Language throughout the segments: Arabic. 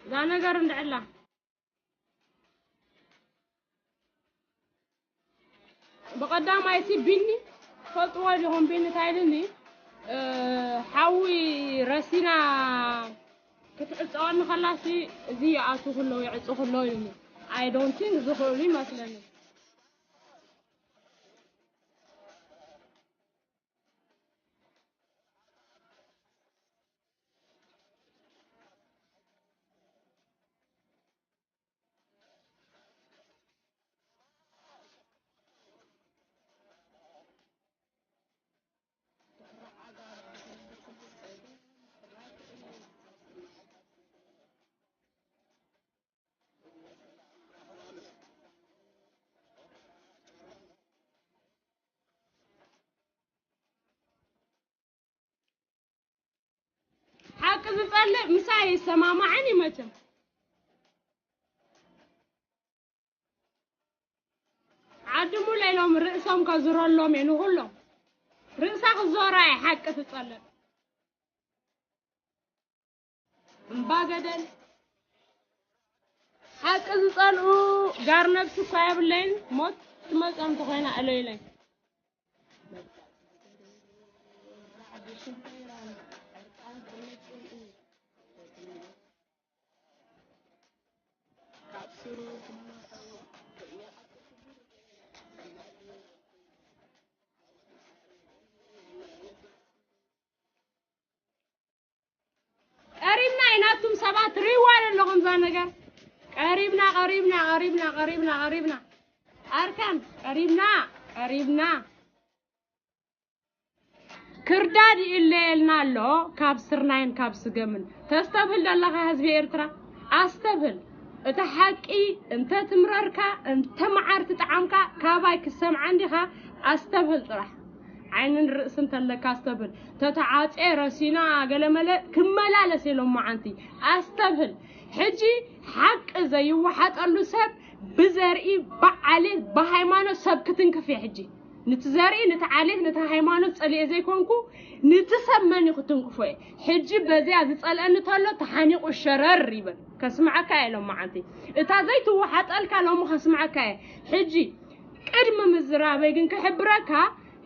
ذا نجار ندعلا بقدام عايسي بيني خطوة لهم بيني تايلني حاوي راسينا كتعطون خلاصي زي عطو كله يعطو كله يومي I don't think زخولي مثلاً حق بفعل مساي السماء معني متى عدموا لهم رئيسهم كزرون لهم يعني كلهم رئيسك الزوراء حق تطلع مباقدن حق تطلعوا قار نفسه قايب اللين موت تمسهم تخينا علي لين قريبنا إناتهم سبعة ريوان اللغم زانقا قريبنا أركان قريبنا كرداد اللي لنا له كابسرناين كابس جمن تستبهل الله هزبي إرترا أستبهل تحكي أنت تمررك أنت معرت تعمك كابايك السمع عندها أستبهل طرح عين الرأس أنت لك أستبهل تتعاط راسينا قال ملا كملا لسيلهم معنتي أستبهل حجي حق زي واحد قال له سب بزرقي بعلي بهايمانو سب كتنكفي حجي نتزاري نتعالي نتهايمانو تسألي زي كونكو نتسمني كتنكفي حجي بزي أزيسأل أن تقول تحانيق الشرر ريبا كسمعك لهم معنتي إتازيت واحد قال كلام خسمعك حجي قدم مزرابي جن كحبرك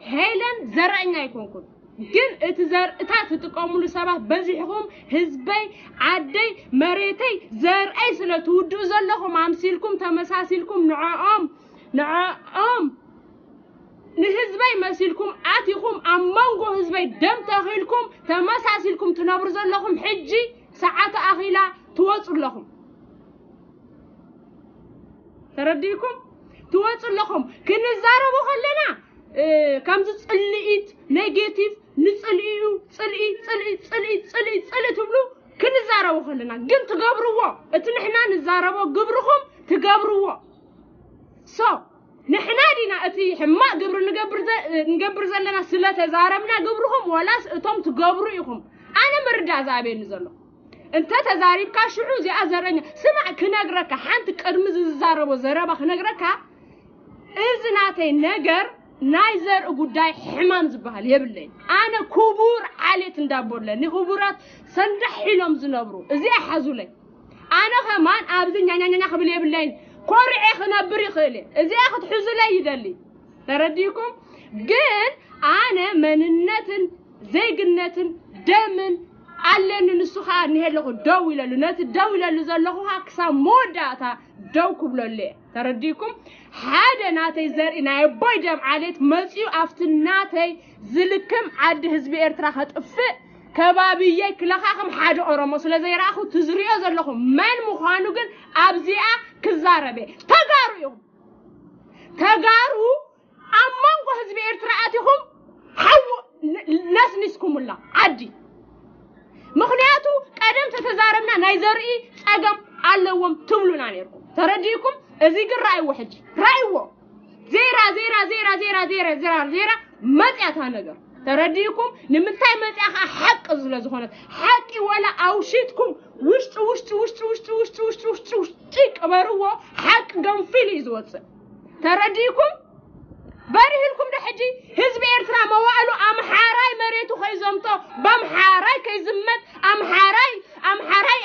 هيلن زرعنا يكونكم جن اتزار اتعرف تقوموا لسبب بزيحهم هزبي عدي مريتي زرعي سلتودو زلهم عمسيلكم تمساسيلكم نعام نهزبي مسيلكم آتيكم أمانغو هزبي دم تاخيلكم تمساسيلكم تنبرز لهم حجي ساعات أخيلا توصل لهم ترديكم توصل لهم كن الزاربو خلنا كم تصليت نيجاتيف نصليو صلي تبلو كن الزاربو خلنا جن تقبروا اتنحنا نزاربو قبرهم تقبروا نحنا دينا اتي حما قبر نقبر زلنا سلا تزاربنا قبرهم ولا اتم تقبروهم انا مرجع زابين نزلو انت تزاريب كاشعو زي ازرنيا سمع كنغرك حنت قدمز زاربو زربا كنغرك ازناتي نجر نايزر غداي حمام زبال يبلين انا كبور عليت اندابولن نخبرات سندحيلهم زنبرو ازي احزولي انا كمان ابزنيا خبل يبلين كورعي خنبري خيلي ازي اخد حزولي يدلي ترديكم جن انا مننتن زيغنتن دمن علن نسخا نهلو دويله لنات دويله لزلخو حكسا موداتا دو كبلله ترديكم حدا ناتي زرينا يبوي دم عليت مصيو افتناتي زلكم عد حزب ارترا خطف كبابيه كلخاخم حدا اورمو سلازي راخو تزريو زلخو من مخانو كن ابزيا كزاربه تغارو امانغو حزب ارترااتهم حو ناس نسكم الله عدي مخنياتو قدم تتزاربنا نايزري صقم علوم تبلونا نيركم ترديكم ازي راي وحجي رايو زيرا مصياتا ነገር ترديكم نمنتاي مصياخ حق زلزخونه حقي ولا اوشيتكم وشت قبروا حق غنفيل يزوص ترديكم بارهلكم دحجي حزب ارترا موالو امحاراي مريتو خيزمتو بامحاراي كيزمت امحاراي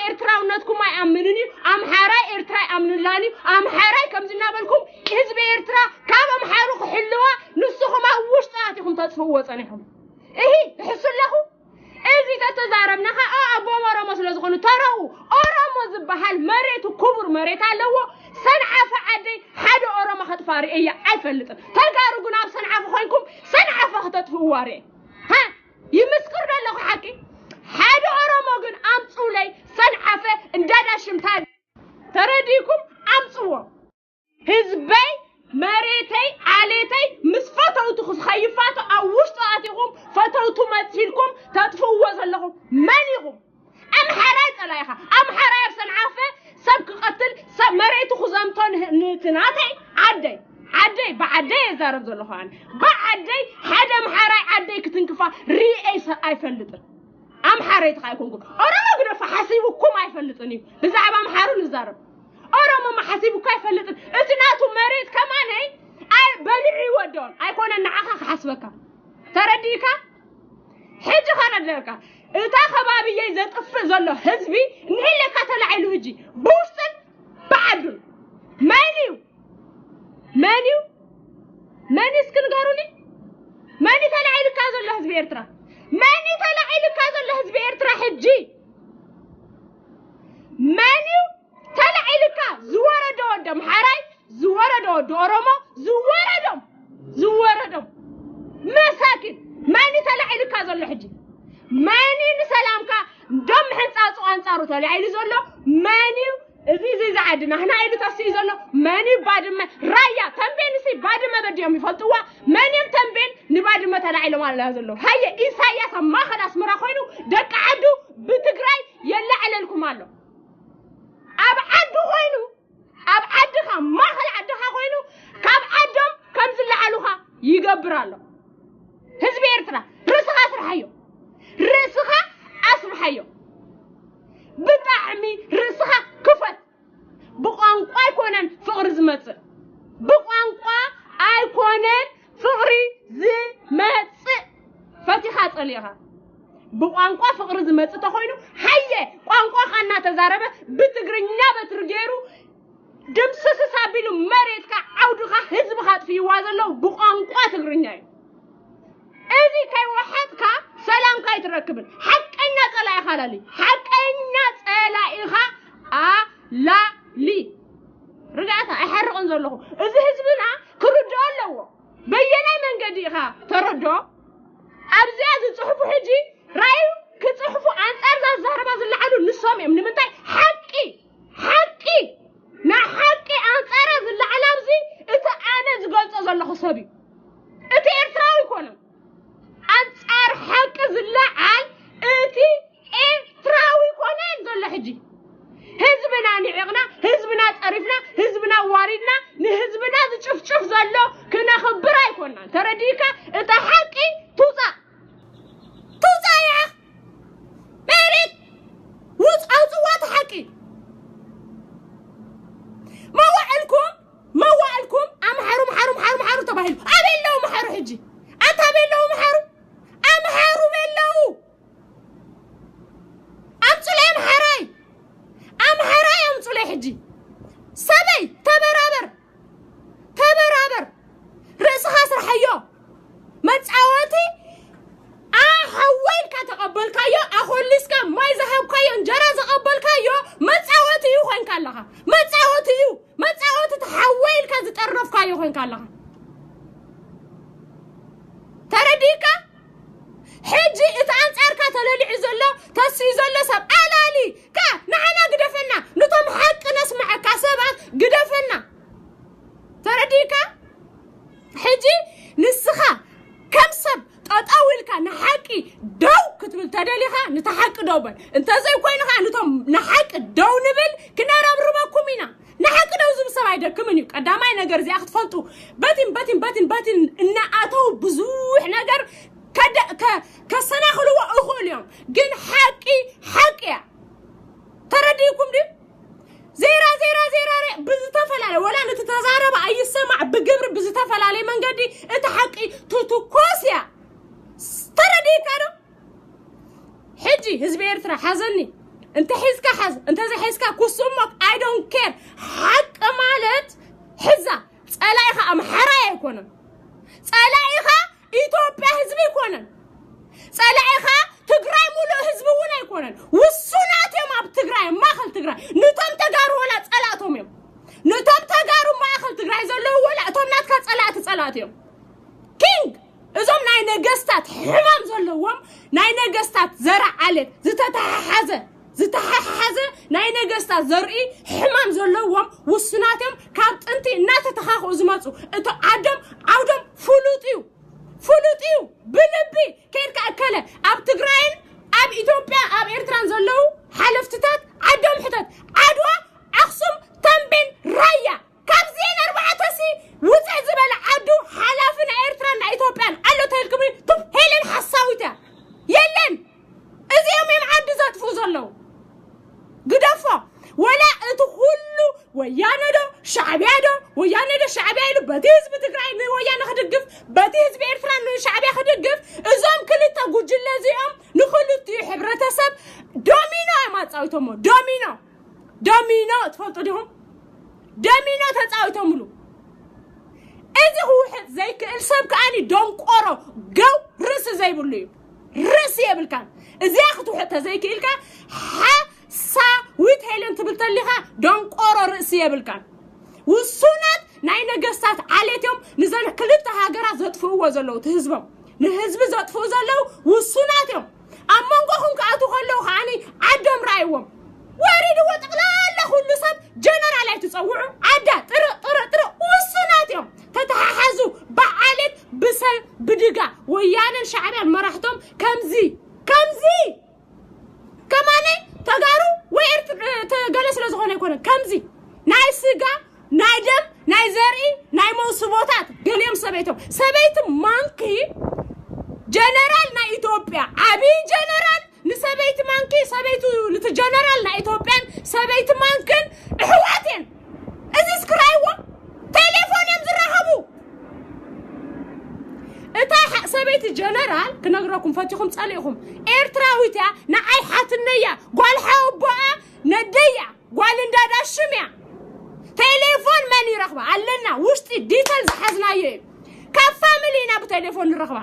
ارتراونتكم اي امنني صنيحهم إيه حسوا له إذا تتزاربنا أبو مرة مسلا زخون تروا أرام زبحال مريت وكبر مريت على سنعة عدي حدا أرام خطفاري إيه عفلت تلقارو جناب سنعة خاينكم سنعة خطط فواري ها يمسكرنا له حكي حدا أرام جن أمسولي سنعة إندادا شمتان ترديكم أمسوا هزبي مريتي عليتي مسفتو تخص خيفاتو أو وشتاتهم فتوتو ماتيلكم تتفوز لهم مانيهم أم حرايت عليها أم حرايب سنعافة سبك قتل سب مريتو خزامتون نتناتي عدي بعدي زارب زلوهان بعدي حدا محراي عدي كتنكفا رئيس أيفلتن أم حرايت خايكم أنا ما قدر فحسيبكم أيفلتني بزعب أم حارو نزارب أرام ما حسيبك كيف فلتن إتناتو مريض كمان هي أي بلعي ودون أيكون النعاخ حسبك ترديك حج خان لك إتا خبابي يزت أفزله حزبي نهلك تلعي الوجي بوستن بعدل ماني سكن قاروني ماني تلعي لك هذا الله حزبي إرترا ماني تلعي لك هذا الله حزبي إرترا حجي ماني تلعي لك زوارة دودم حراي زوارة دود أرما زوارة دم مساكن ماني تلعي لك هذا الحجي ماني نسلامك دم حنصاصو أنصارو تلعي لي زلو ماني زي زعدنا هنا عيدو تفسير زلو ماني بعد ما رايا تنبين سي بعد ما بديهم يفلتوا ماني تنبين نبعد ما تلعي له مال زلو هيا إساياس ما خلاص مرا خوينو دق عدو بتجراي يلا على لكم مالو أبعد خوينو ما خل عدها خوينو كاب عدم كم زل علوها يقبرالو حزب إرترا رسخة أسرحيو بطعمي رسخة كفت بقوانقوا أيكونن فقر زمت بقوانقوا أيكونن فقر زمت فتحات عليها بقوانقوا فقر زمت تخوينو هيا قوانقوا خانا تزاربه بتقرنيا بترجيرو دمسس سابيلو مريتك عودخا حزب خاط في وازلو بقوانقوا تقرنيا إذا كي وحدك سلام كي تركبن حقنا طلعي خلالي حقنا طلعيها لا لي رجعتها احرقن زلو اذا حزبنا كردو الله بينا من قديها تردو ابزاز صحفو حجي رايو كصحفو انصار زهربا زلعلو نسوم من منتاي حقي انصار زلعلو ابزي اتا انا زغلصو زلخو سبي اتا ارتراوي كونم أنصار حق زلعال إتي إتراوي كونان زل حجي حزبنا نعقنا حزبنا تعرفنا حزبنا واردنا نحزبنا شوف زلو كنا خبراي كونان ترديكا إتا حقي توصا يا مارك وصوات حقي ما وعلكم أم حرم تباهلو أبين لو محارو حجي أنت أبين لو محارو أمحارو بلو أمسولي أمحراي أمسولي حجي سبي تبرابر رأس خاسر حيو متعواتي أحويل كتقبل كايو أخوليس كا ما يزهب كايو انجراز قبل كايو متعواتي يو خوين كاللها متعواتي تحويل كتقرف كايو خوين كاللها ترديكا حجي إتعنصار كاتلالي زلو تسي زلو سب علالي كا نحنا قدفنا نتم حق نسمع كسبات قدفنا ترديكا حجي نسخة كم سب تطاولك نحقي دو كتبل تدليها نتحق دوبل انت زي كوينها نتم نحق دو نبل كنا ربربكمينا نحق دو زب سباي دكمني قداماي نجر زي اخت فلطو باتن ان اتو بزوح نجر كسنا خلوا أخوليهم جن حقي ترديكم دي زيرا بزتفل عليه ولا نتتزارب أي سمع بجبر بزتفل عليه من قدي أنت حقي تتكوسيا ترديك أنا حجي حزب إرترا حزني أنت حزك أنت زي حزك كسمك I don't care حق مالت حزة سألايخا أم حرايا يكونن سألايخا ኢትዮጵያ ህዝብ ይኮነን ጸላኢኻ ትግራይ ሙሉ ህዝብ ወና ይኮነን ውሱናት የማብ ትግራይ ማኸል ትግራይ ንቶም ተጋሩ ወላ ጸላቶም እዮም ንቶም ተጋሩ ማኸል ትግራይ ዘለው ወላ እቶም ናትካ ጸላት እዮም ኪንግ እዞም ናይ ነገስታት ሕማም ዘለዎም ናይ ነገስታት ዘራ ዓለት ዝተሓሓዘ ናይ ነገስታት ዘርኢ ሕማም ዘለዎም ውሱናቶም ካብ ጥንቲ እናተተኻኽኡ ዝመጹ እቶ ዓውዶም ፍሉጥዩ ብልቢ ከይድካ እከለ ኣብ ትግራይን ኣብ ኢትዮጵያ ኣብ ኤርትራን ዘለው ሓለፍትታት ዓዶም ሕተት ዓድዋ ኣክሱም ተንቤን ራያ ካብ ዜና 4 ውፅእ ዝበለ ዓዱ ሓላፍና ኤርትራን ኢትዮጵያን ኣሎ ተልክም ቱብ ሄለን ሓሳዊታ የለን እዚኦም እዮም ዓዲ ዘጥፉ ዘለው ግደፋ ወላ እቲ ሁሉ ወያነዶ ሻዕቢያዶ ወያነዶ ሻዕቢያ ኢሉ በቲ ህዝብ ትግራይ ወያነ ክድግፍ በቲ ህዝብ ኤርትራ ሻዕቢያ ክድግፍ እዞም ክልተ ጉጅለ እዚኦም ንኽልቲኡ ሕብረተሰብ ዶሚኖ ማጻዊቶሞ ዶሚኖ ትፈልጡ ዲኹም ዶሚኖ ተጻዊቶምሉ እዚ ውሕድ ዘይክእል ሰብ ከኣኒ ደንቆሮ ገው ርስ ዘይብሉ እዩ ርስ የብልካን እዚያ ክትውሕድ ተዘይክእልካ ሳዊት ሄለን ትብልተሊኻ ደንቆሮ ርስ የብልካን ውሱናት ናይ ነገስታት ዓሌትዮም ንዘን ክልተ ሃገራት ዘጥፍእዎ ዘለው ትህዝቦም ንህዝቢ ዘጥፍኡ ዘለው ውሱናት እዮም ኣብ መንጎኹም ከኣቱ ከለው ከኣኒ ዓዶም ራእይዎም ወሪድዎ ጠቕላላ ኩሉ ሰብ ጀነራል ኣይትፀውዑ ዓዳ ጥረ ውሱናት እዮም ተተሓሓዙ በዓለት ብሰብ ብድጋ ወያነን ሻዕቢያን መራሕቶም ከምዚ ከማነ ተጋሩ ወይ ተገለ ስለ ዝኾነ ይኮነ ከምዚ ናይ ስጋ ናይ ደም ናይ ዘርኢ ናይ መውስቦታት ገሊኦም ሰበይቲ ማንኪ ጀነራል ናይ ኢትዮጵያ ዓቢ ጀነራል ንሰበይቲ ማንኪ ሰበይቱ ጀነራል ናይ ኢትዮጵያን ሰበይቲ ማንክን እሕዋትን እዚ ስክራይዎ ቴሌፎን እዮም ዝራኸቡ እታ ሰበይቲ ጀነራል ክነግረኩም ፈቲኹም ጸሊኹም ኤርትራዊት ንዓይ ሓትነያ ጓል ሓወቦኣ ነደያ ጓል እንዳዳሽምያ ቴሌፎን መን ይረኽባ ኣለና ውሽጢ ዲቴል ዝሓዝናዮ እዩ ካብ ፋሚሊና ብቴሌፎን ንረኽባ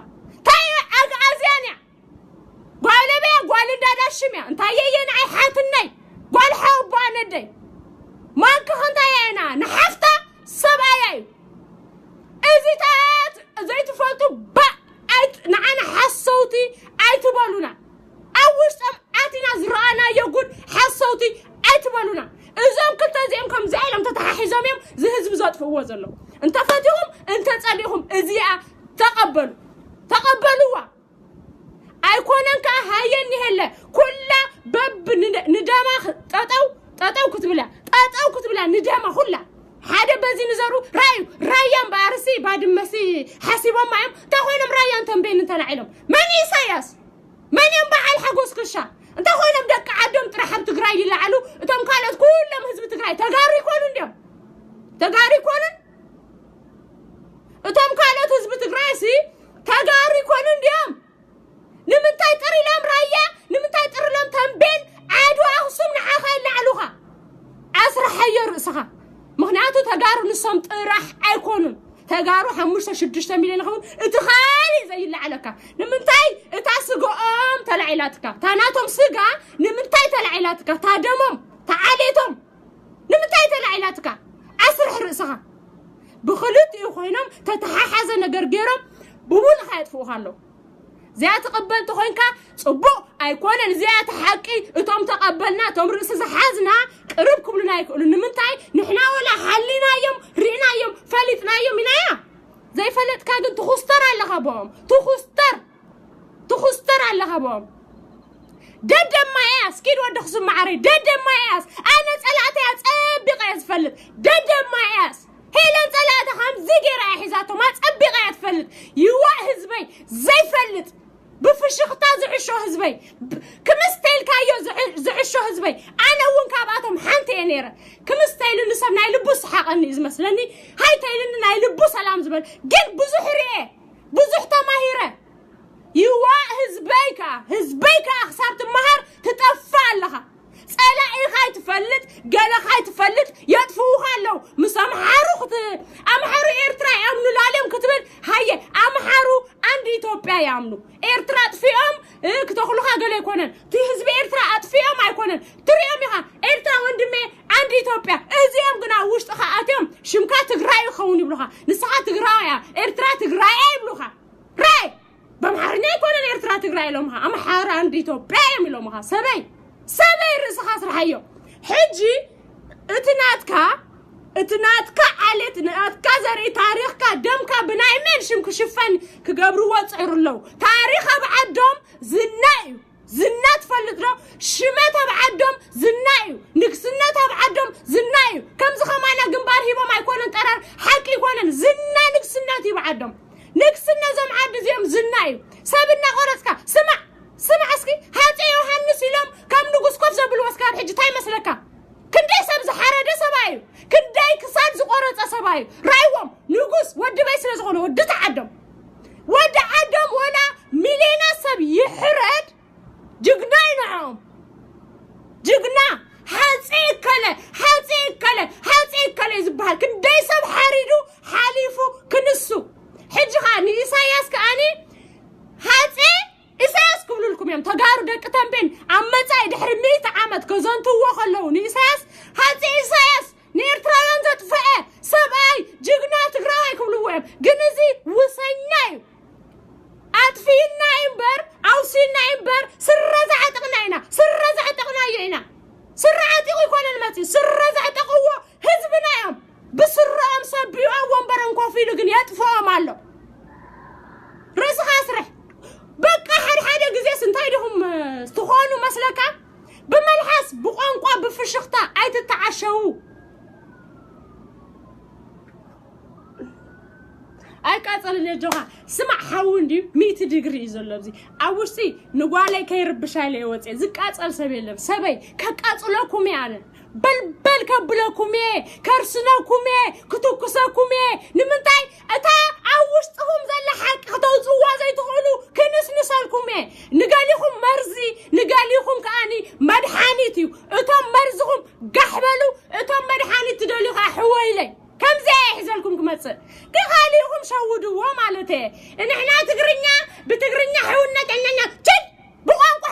ታይ ኣዝያንያ ጓለበያ ጓል እንዳዳሽምያ እንታየየ ንዓይ ሓትነይ ጓል ሓወቦኣ ነደይ ማንክ ክንታየና ንሓፍታ ሰብኣያ እዩ እዚታት ዘይትፈልጡ ንዓና ሓሰውቲ ኣይትበሉና ኣብ ውሽጦም ኣቲና ዝረኣናዮ ጉድ ሓሰውቲ ኣይትበሉና እዞም ክልተ እዚኦም ከምዚ ኢሎም ተተሓሒዞም እዮም ዝህዝቢ ዘጥፍእዎ ዘለው እንተፈቲኹም እንተጸሊኹም እዚኣ ተቐበሉዋ ኣይኮነን ከዓ ሃየኒ የለ ኩላ በብ ንደማ ጠጠው ክትብላ ንደማ ሁላ ሓደ በዚ ንዘሩ ራያን ባርሲ ባድመሲ ሓሲቦም ማዮም ተኾይኖም ራያን ተንቤን ተላዒሎም መን ኢሳያስ መን በዓል ሓጎስ ክሻ እንተኾይኖም ደቂ ዓዶም ጥራሕ ኣብ ትግራይ ይለዓሉ እቶም ካልኦት ኩሎም ህዝቢ ትግራይ ተጋሩ ይኮኑን እቶም ካልኦት ህዝቢ ትግራይ ተጋሩ ይኮኑን ድዮም ንምንታይ ጥሪሎም ራያ ንምንታይ ጥሪሎም ተንቤን ዓድዋ ኣክሱም ንዓኻ ይለዓሉኻ ኣስራሐዮ ርእስኻ ምክንያቱ ተጋሩ ንሶም ጥራሕ ኣይኮኑን ተጋሩ 5-6 ሚልዮን ይኸውን እቲ ኻሊ ዘይለዓለካ ንምንታይ እታ ስግኦም ተላዒላትካ ታናቶም ስጋ ንምንታይ ተላዒላትካ ታደሞም ተዓሌቶም ንምንታይ ተላዒላትካ ኣስርሕ ርእስኻ ብኽልቲኡ ኮይኖም ተተሓሓዘ ነገር ገይሮም ብሙሉኻ የጥፍኡኻ ኣለዉ زيا تقبلت خوينكا صبو ايكونن زيا تحقي اتوم تقبلنا توم رئيس زحازنا قربكم لنا يقولوا نمنتاي نحنا ولا حلينا يوم رينا يوم فلتنا يوم منايا زي فلت كاغن تخستر على غبهم تخستر على غبهم ددم ما ياس كيد ودخص معري ددم ما ياس انا صلاتي اصبق يسفلت ددم ما ياس هيلن صلاته 5 غير حيزاتو ما صبق يتفلت يوا حزبي زي فلت بفشختا زعشو حزبي كمستيل كايو زعشو حزبي انا وين كاباتهم حنتي نيره كمستيل نسب ناي لبس حقني زمسلني هاي تايلن ناي لبس سلام زبل جن بزح ريه بزح تماهيره يوا حزبيكا خسارت مهر تطفى لها صلاعي خاي تفلت قال خاي تفلت يطفوها لو مسامحارو امحارو ايرترا امنو لالم كتبل هاي امحارو عند تهزب إرترا أطفيهم أيكونن تريهم يخا إرترا وندمي عند إثيوبيا إزيهم قنا وشت خاتهم شمكا تقرأي خوني بلوخا نسخة تقرأيا إرترا تقرأي بلوخا راي بمحرني يكونن إرترا تقرأي لهم أما حارة عند إثيوبيا يملهم سبي رزخ أسرحيو حجي اتناتكا عليت ناتكا زري تاريخكا دمكا بناي من شمك شفن كقبروا وصعر اللو تاريخ بعدهم زنايو زنات فلترو شمت بعدهم زنايو نكسنات بعدهم زنايو كم زخمانا جنبار هيبو ما يكونن قرار حق يكونن زنا نكسنات بعدهم نكسنا زم عد زيم زنايو سابنا قرصكا سمع اسكي هاتي يوحنس يلوم كم نغس كوف زبل وسكار حج تاي مسلكا كندي سب زحرده سبايو كندي كساد زقرص سبايو رايوم نغس ود باي سلازغونه ود تعدم ود عدم ولا ملينا سب يحرد جغناي نعم جغنا حصي كله زبال كندي سب حريدو حليفو كنسو حج خاني إساياس كاني حصي إساياس كبلو لكم يوم تقارو دك تنبين عمتاي دحر 100 عامت كزانتو وخلوني إساياس نيرترايان زتفقه سباي جغنا تقراي كبلو ويب جنزي وسنايو أطفينا إمبر أوسينا إمبر سرزعت قناينا سرعتي يكون الماتي سرزعت قوة حزبنا يوم بسرعة مسبيو ومبرن كوفيلو جن يطفوا مالو رزق أسرح بقى حدا جزيس انتايدهم استخوانوا مسلكا بملحس بقنقوا بفشختا أي تتعشوا أي كاتل نجوها سمع حاوندي 100 ديجري زلبزي أوشتي نقولي كيربشالي وتي زكاتل سبيلم سبي كاتلكم يعني بل كبلكم كرسناكم كتوكساكم نمنتاي أتا أوشتهم زل حق خطوزوا زي تقولوا كنس نسالكم نقاليهم مرزي نقاليهم كأني مدحانيتي أتم مرزهم قحبلوا أتم مدحانيتي دولي حويلي كم زي يحزلكم كمتص كخاليهم شودوا مالته ان احنا بتقرنيا حونت اننا جد بقنقه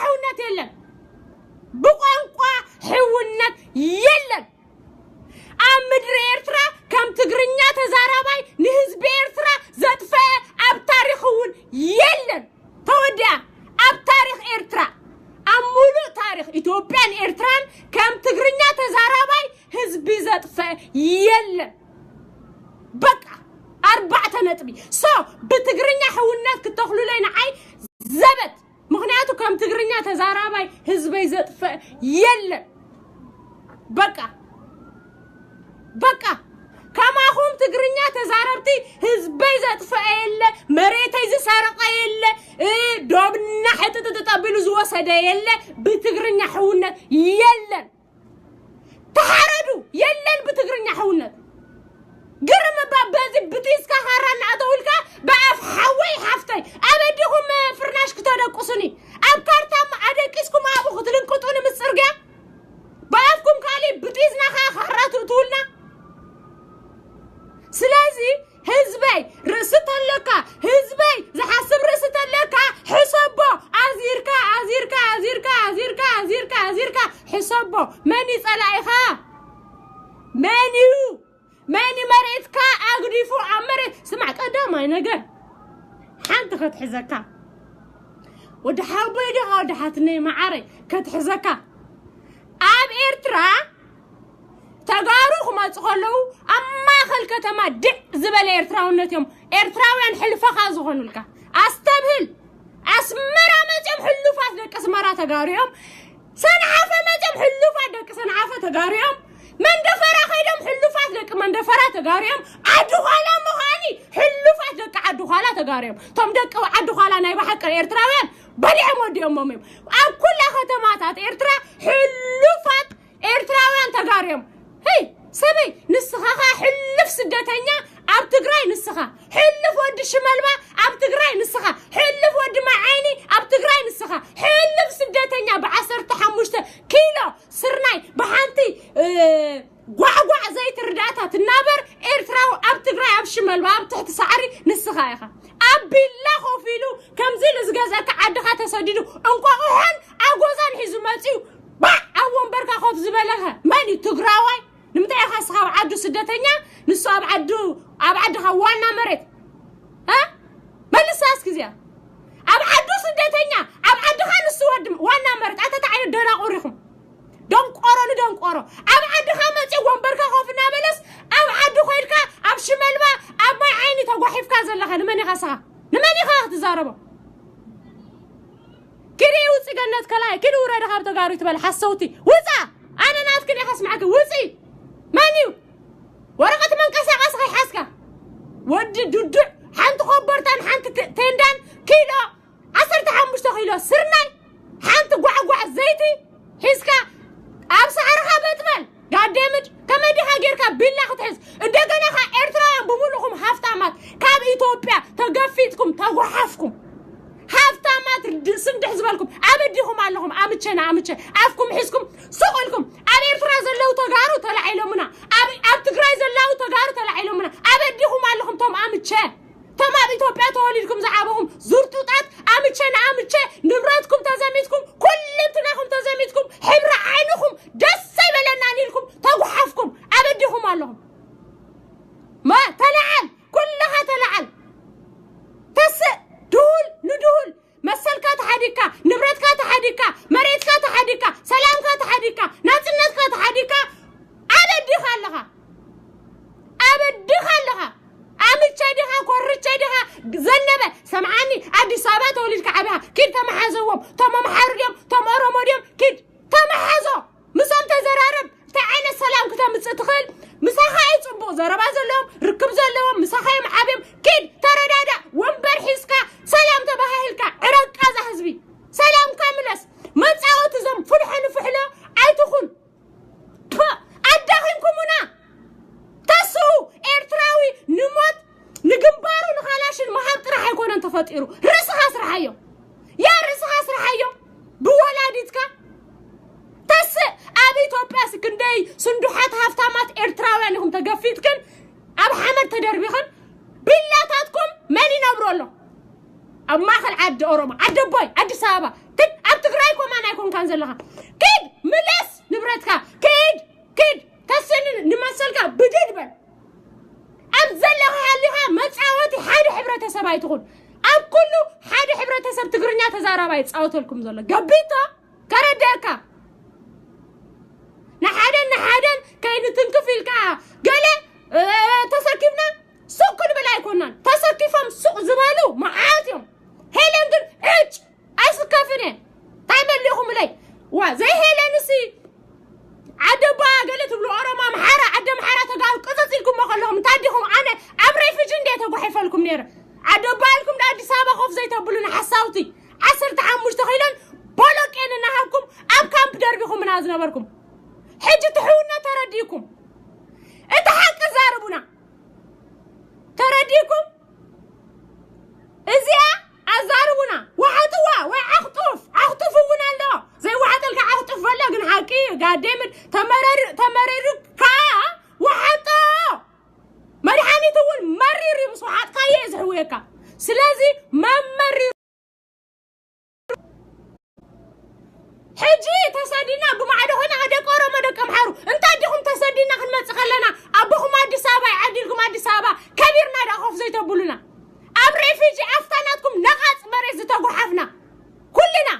حونت يلن امدر إرترا كم تقرنيا تزارباي نحزب إرترا زطفه اب تاريخون يلن تودع اب تاريخ إرترا امولو تاريخ إثيوبيان إرتران كم تقرنيا تزارباي حزب زطفه يلن بقى 4 نطبي بتقرنيا حونات كتخلو لينا عي زبت مغنياتو كم تقرنيا تزارباي حزبي زطفه يلن بقى كما هم تقرنيا تزاربتي حزبي زطفه يله مريتي زسرقه يله دوبنا حتى تطبيلو زوسده يله بتقرنيا حونات يلن تحردو يلن بتقرنيا حونات قرم بابازي بتيسكا خارنا عطولكا بأف حوي حفتي أبديهم فرناش كتادقصني أبكارتام أدكيسكم أبو خطلن كتون مسرقا بأفكم كالي بتيسنا خاراتو طولنا سلازي حزبي رست اللكا حزبي زحسب رست اللكا حسابو أزيركا حسابو ماني صلايخا ماني مريتكا أقريفو عمرت سمع قدامي نجر حانت كتحزكا ودحابي دها ودحاتني معاري كتحزكا أب إرترا تقاروخ ما تقولوا أما خلكة ما دع زبل إرترا ونتيم إرتراويان حلفا زغنوا لك أستبهل أسمرا ما تم حلفات لك أسمرا تقاريهم سنعافة ما تم حلفات لك سنعافة تقاريهم من دفرا خيدم حلفات لك من دفرا تقاريهم عدو خالا مخاني حلفات لك عدو خالا تقاريهم تم دك عدو خالا نايبا حق إرتراويان بلع موديهم مميم أب كل ختماتات إرترا حلفات إرتراويان تقاريهم هي سبي نسخها حلف سدتنيا أب تقراي نسخها حلف ود الشمالما أب تقراي نسخها حلف ود معيني أب تقراي نسخها حلف سدتنيا بعصر تحمشته كيلو سرناي بحانتي قوع زيت رداتها تنابر إرتراو أب تقراي أب الشمالما أب تحت سعري نسخها يا أخا أب بالله خوفيلو كم زي لزقازك عدخا تسديدو انقو أهان أقوزا عدو سدتنيا نسو أب عدو خوانا مريت ها ملساس كزيا أب عدو سدتنيا أب عدو خان نسو وانا مريت أتتعين الدرا قريكم دون قرو أب عدو خامتي وانبركا خوفنا بلس أب عدو خيركا أب شمالبا أب ما عيني تقوحيف كازلخا نماني خاسها نماني خاخ تزاربو كده وصي جنات كلاي كده ورا دخار تقارو تبال حسوتي وصا أنا ناتكني خاص معك وصي مانيو ورقة من كسا قصخي حسكا ودي دودع حانت خبرتان حانت تندان كيلو 15 كيلو سرناي حانت قوع زيتي حسكا أبس عرخا بتمل قادمج كما دي حاجيركا بالله ختحس اندقنا خا إرترايان بمولكم هافتامات كاب إيطوبيا تقفيتكم تقوحفكم هافتامات سندح زبالكم أبديهم علىهم أمتشي أفكم حسكم سقلكم أبي إرترا زلو تقارو تلعيلو منا أب تقراي زلو تقارو تلعيلو منا أبديهم علىهم توم أمتشي توم أبي توبيا توليدكم زعابهم زرتوطات أمتشي نبراتكم تزاميتكم كل تناكم تزاميتكم حبر عينكم دسي بلنا نيلكم تقوحفكم أبديهم علىهم ما تلعن كلها تلعن ندول مسلكا تحديكا نبرتكا تحديكا مريتكا تحديكا سلامكا تحديكا ناتنتكا تحديكا أبدي خلها أمتشيدها كورتشيدها زنبه سمعاني أدي صابات وليدك عبها كيد تمحازوهم تم محرجم تم أرموديم كيد تمحازو مسام تزرارب تعين السلام كتا متسدخل مساخا يصبو زربا زلهم ركب زلهم مساخا يمحابيم كيد تردادا ومبر حسكا سلام تبهاهلكا عرقا زحزبي سلام كاملس مصاوت زم فلحن فحلو عيتخون أدخنكمنا تسو إرتراوي نموت نجنبارو نخلاش المحط راح يكون أنت فاتيرو رسها سرحيو يا رسها سرحيو بولادتك تس أبي توبيا سكندي صندوحات هافتامات إرتراوي أنهم تقفيتكن أب حمد تدربيخن بلاتاتكم ماني نبرولو أب ماخل عد أوروما عد بوي عد سابا تد أب تقرايكم أنا يكون كان زلها كيد ملس نبرتك كيد تسن نمسلك بددبل أب زلها حالها متصاوتي حاد حبرة سباي تقول أب كله حاد حبرة سب تقرنيا تزاربا يتصاوتوا لكم زلا قبيتا كردكا نحادن كاين تنكفيلكا قال تسكفنا سوق بلا يكونن تسكفهم سوق زبالو معاتهم هيلندن ايش اسكفني تعمل لهم لي وزي هيلنسي عدبا قالت بلو أرما محارة عدم محارة تقال قصصيلكم ما خلهم تاديهم أنا أمري في جندي تبوحي فالكم نيرا عدبا لكم لأدي سابا خوف زي تبولون حساوتي 10 عام مشتغلين بولوك إن نهاكم أب كامب دربيكم من هذا نبركم حجة تحونا ترديكم إنت حق زاربنا ترديكم إزيا أزاربنا وحطوا وعخطفونا الله زي وحطلك عخطف ولا قن حكي قادمت تمرر كا وحطوا مرحاني تقول مرر بصحات كاي يزحويكا سلازي ما مرر حجي تسدينا بمعده هنا هذا قرو ما دكم حرو انت اديكم تسدينا خدمت خلنا ابوكم ادي سابا يعدلكم ادي سابا كبيرنا دا خوف زي تبولنا اب ريفيجي افتاناتكم نقاص مريز تغحفنا كلنا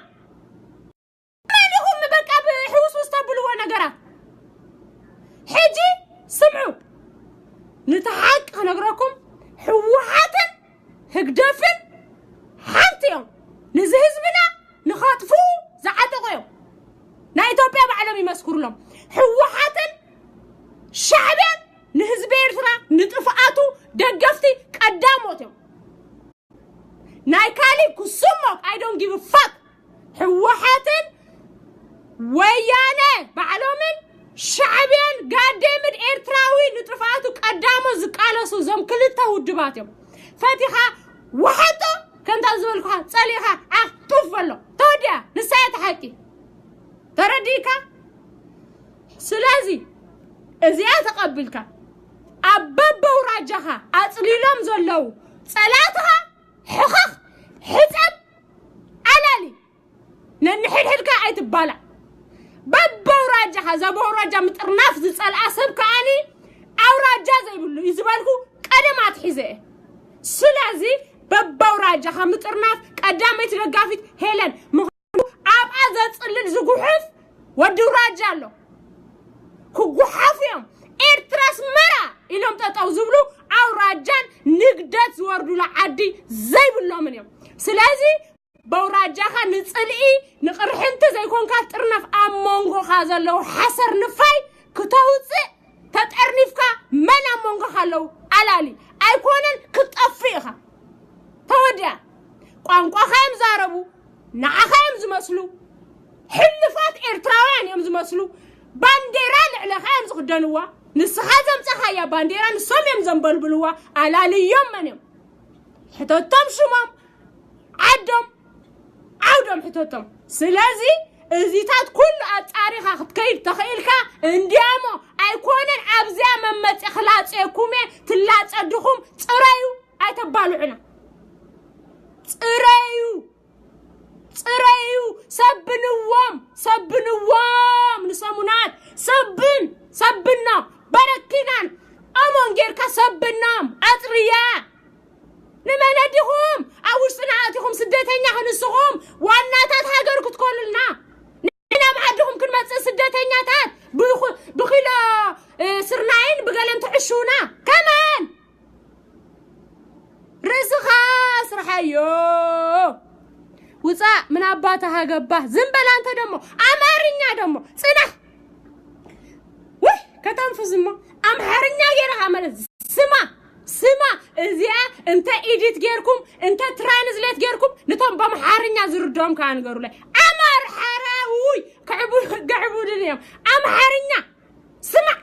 مالهم بقى بحوس واستبلوا نغرات حجي سمعوا نتحق نغركم حوحاتن هقدفن حنتيهم نزهزبنا نخاطفو زعتقوا نا إثيوبيا بعلم يمسكر لهم حوحاتن شعبا نهزب إرترا نطفئاتو دقفتي قداموتهم نايكالي كسمك I don't give a fuck حوحاتن ويانا بعلومن شعبيان قادمن إرتراوي نطفئاتو قدامو زقالسو زم كلتا ودباتهم فاتحة وحطو كنت أزولكها صليها طفلو توديا نسايت حكي ترديكا سلازي إزيا تقبلك أبب وراجها أصليلهم زلو صلاتها حخخ حسب علالي ننحل حلكا أيتبالا بب وراجها زبو وراجها مترناف زي صلاة سبكاني أوراجا زي بلو يزبالكو قدمات حزة سلازي ببوراجا خمترناف قدامي تلقافيت هيلن مخلو عبقى ذات صلل زقوحف ودو راجالو كقوحافيهم إرتراس مرا إلهم تتوزبلو أوراجان نقدت زوردو لعادي زي بلو من يوم سلازي بوراجا خا نصلئي نقرحنت زي كون كاترناف أمونغو خازلو حسر نفاي كتوصي تتعرنيفكا من أمونغو خالو علالي أيكونن كتأفيخا توديا قوانقوا خايم زاربو نعا خايم زمسلو حلفات إرتراوان يوم زمسلو بانديران على خايم زخدانوا نسخازم تخايا بانديران سوم يوم زنبلبلوا علالي يوم من يوم حتوتم شمام عودم حتوتم سلازي ازيتات كل اتاريخ خطكيد تخيلكا انديامو ايكونن ابزيا ممت اخلاص يكومي تلاص ادخم صرايو ايتبالو عنا صرايو سبنوام نسمونات سبنا بركينان امون غيركا سبنام اطريا نمنديهم اوش صناعتهم سدتኛ هنسهم واناتات هاجر كتكوللنا نحنا معدهم كنمص سدتኛታት بخيلا سرناين بقلم تعشونا كمان رزخا سرحيو وصا من اباتها غباه زنبل انت دمو امارኛ دمو صنح وي كتنفزما امحرኛ غيرها مالت سما ازيا انت ايديت غيركم انت ترانزليت غيركم نتوم بمحارኛ زردوم كانغرو لا امار حراوي قعبو دنيا امحرኛ سمع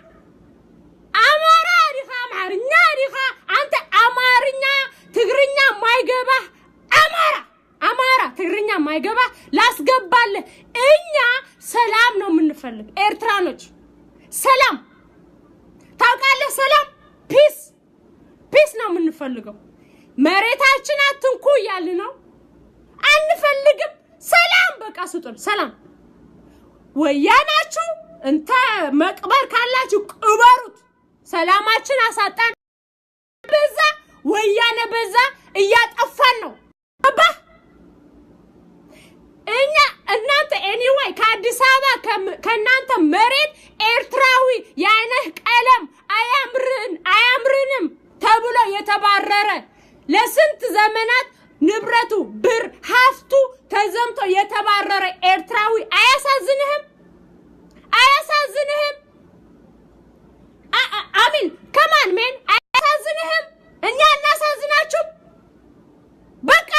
امحرኛ ريخا انت امارኛ ትግርኛ ማይገባ አማራ ትግርኛ ማይገባ ላስገባለ እኛ ሰላም ነው የምንፈልግ ኤርትራኖች ሰላም ታውቃለህ ሰላም ፒስ ነው የምንፈልገው መሬታችን አትንኩ ያልን ነው አንፈልግም ሰላም በቃ ስጡን ሰላም ወያናችሁ እንተ መቅበር ካላችሁ ቅበሩት ሰላማችን አሳጣን በዛ ወያነ በዛ እያጠፋን ነው አባ እኛ እናንተ ኤኒዌይ ከአዲስ አበባ ከናንተ መሬት ኤርትራዊ ያይነህ ቀለም አያምርንም ተብሎ የተባረረ ለስንት ዘመናት ንብረቱ ብር ሀፍቱ ተዘምቶ የተባረረ ኤርትራዊ አያሳዝንህም አሚን ከማን ሜን አያሳዝንህም እኛ እናሳዝናችሁ በቃ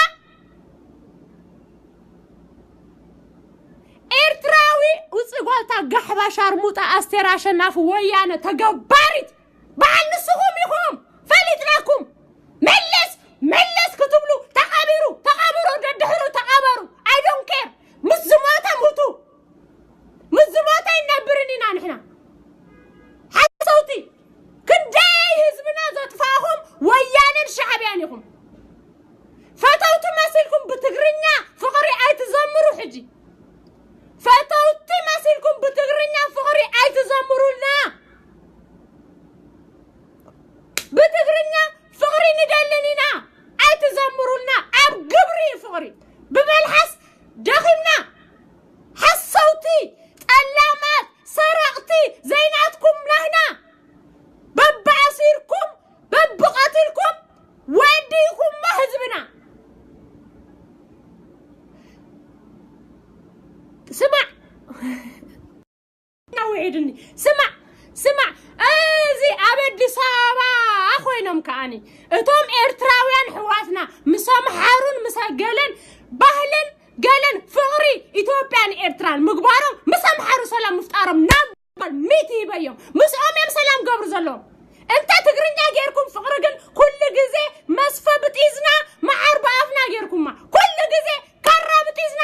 ኤርትራዊ ውጽጓልታ ጋህባ ሻርሙጣ አስቴር አሸናፊ ወያነ ተገባሪት ባንስሁም ይሁም ፈሊትናኩም መለስ ክትብሉ ተቃብሩ ደድህሩ ተቃበሩ አይ ዶንት ኬር ምዝማታ ሙቱ ምዝማታ ይነብርኒና ንሕና ሐሰውቲ ክንደይ ህዝብና ዘጥፋሁም ወያነን ሻዕቢያን ይሁም ፈተውቱ መስልኩም በትግርኛ ፍቅሪ አይትዘምሩ ሕጂ ፈተውቲ መስልኩም በትግርኛ ፍቅሪ አይትዘምሩና በትግርኛ ፍቅሪ ንደልኒና አይትዘምሩና አብ ግብሪ ፍቅሪ በመልሐስ ደኽና ሐሰውቲ ጠላማት ሰራቅቲ ዘይናትኩም ናህና በባሲርኩም በብቀትልኩም ወዲኩም ህዝብና سمع نوعدني سمع ازي ابدي صابا اخوينم كاني اتوم ارتراويان حواتنا مسامحارون مسجلن ባህልን ገለን ፍቅሪ ኢትዮጵያን ኤርትራን ምግባሮም مسامحارو ሰላም مفتارم نبل ميتي بيوم مسኦምም ሰላም ገብሩ ዘሎም እንተ ትግርኛ ጌርኩም ፍቅሪ ግን ኩሉ ግዜ መስፈ ብጥይዝና ማዓር ባፍና ጌርኩማ ኩሉ ግዜ ካራ ብጥይዝና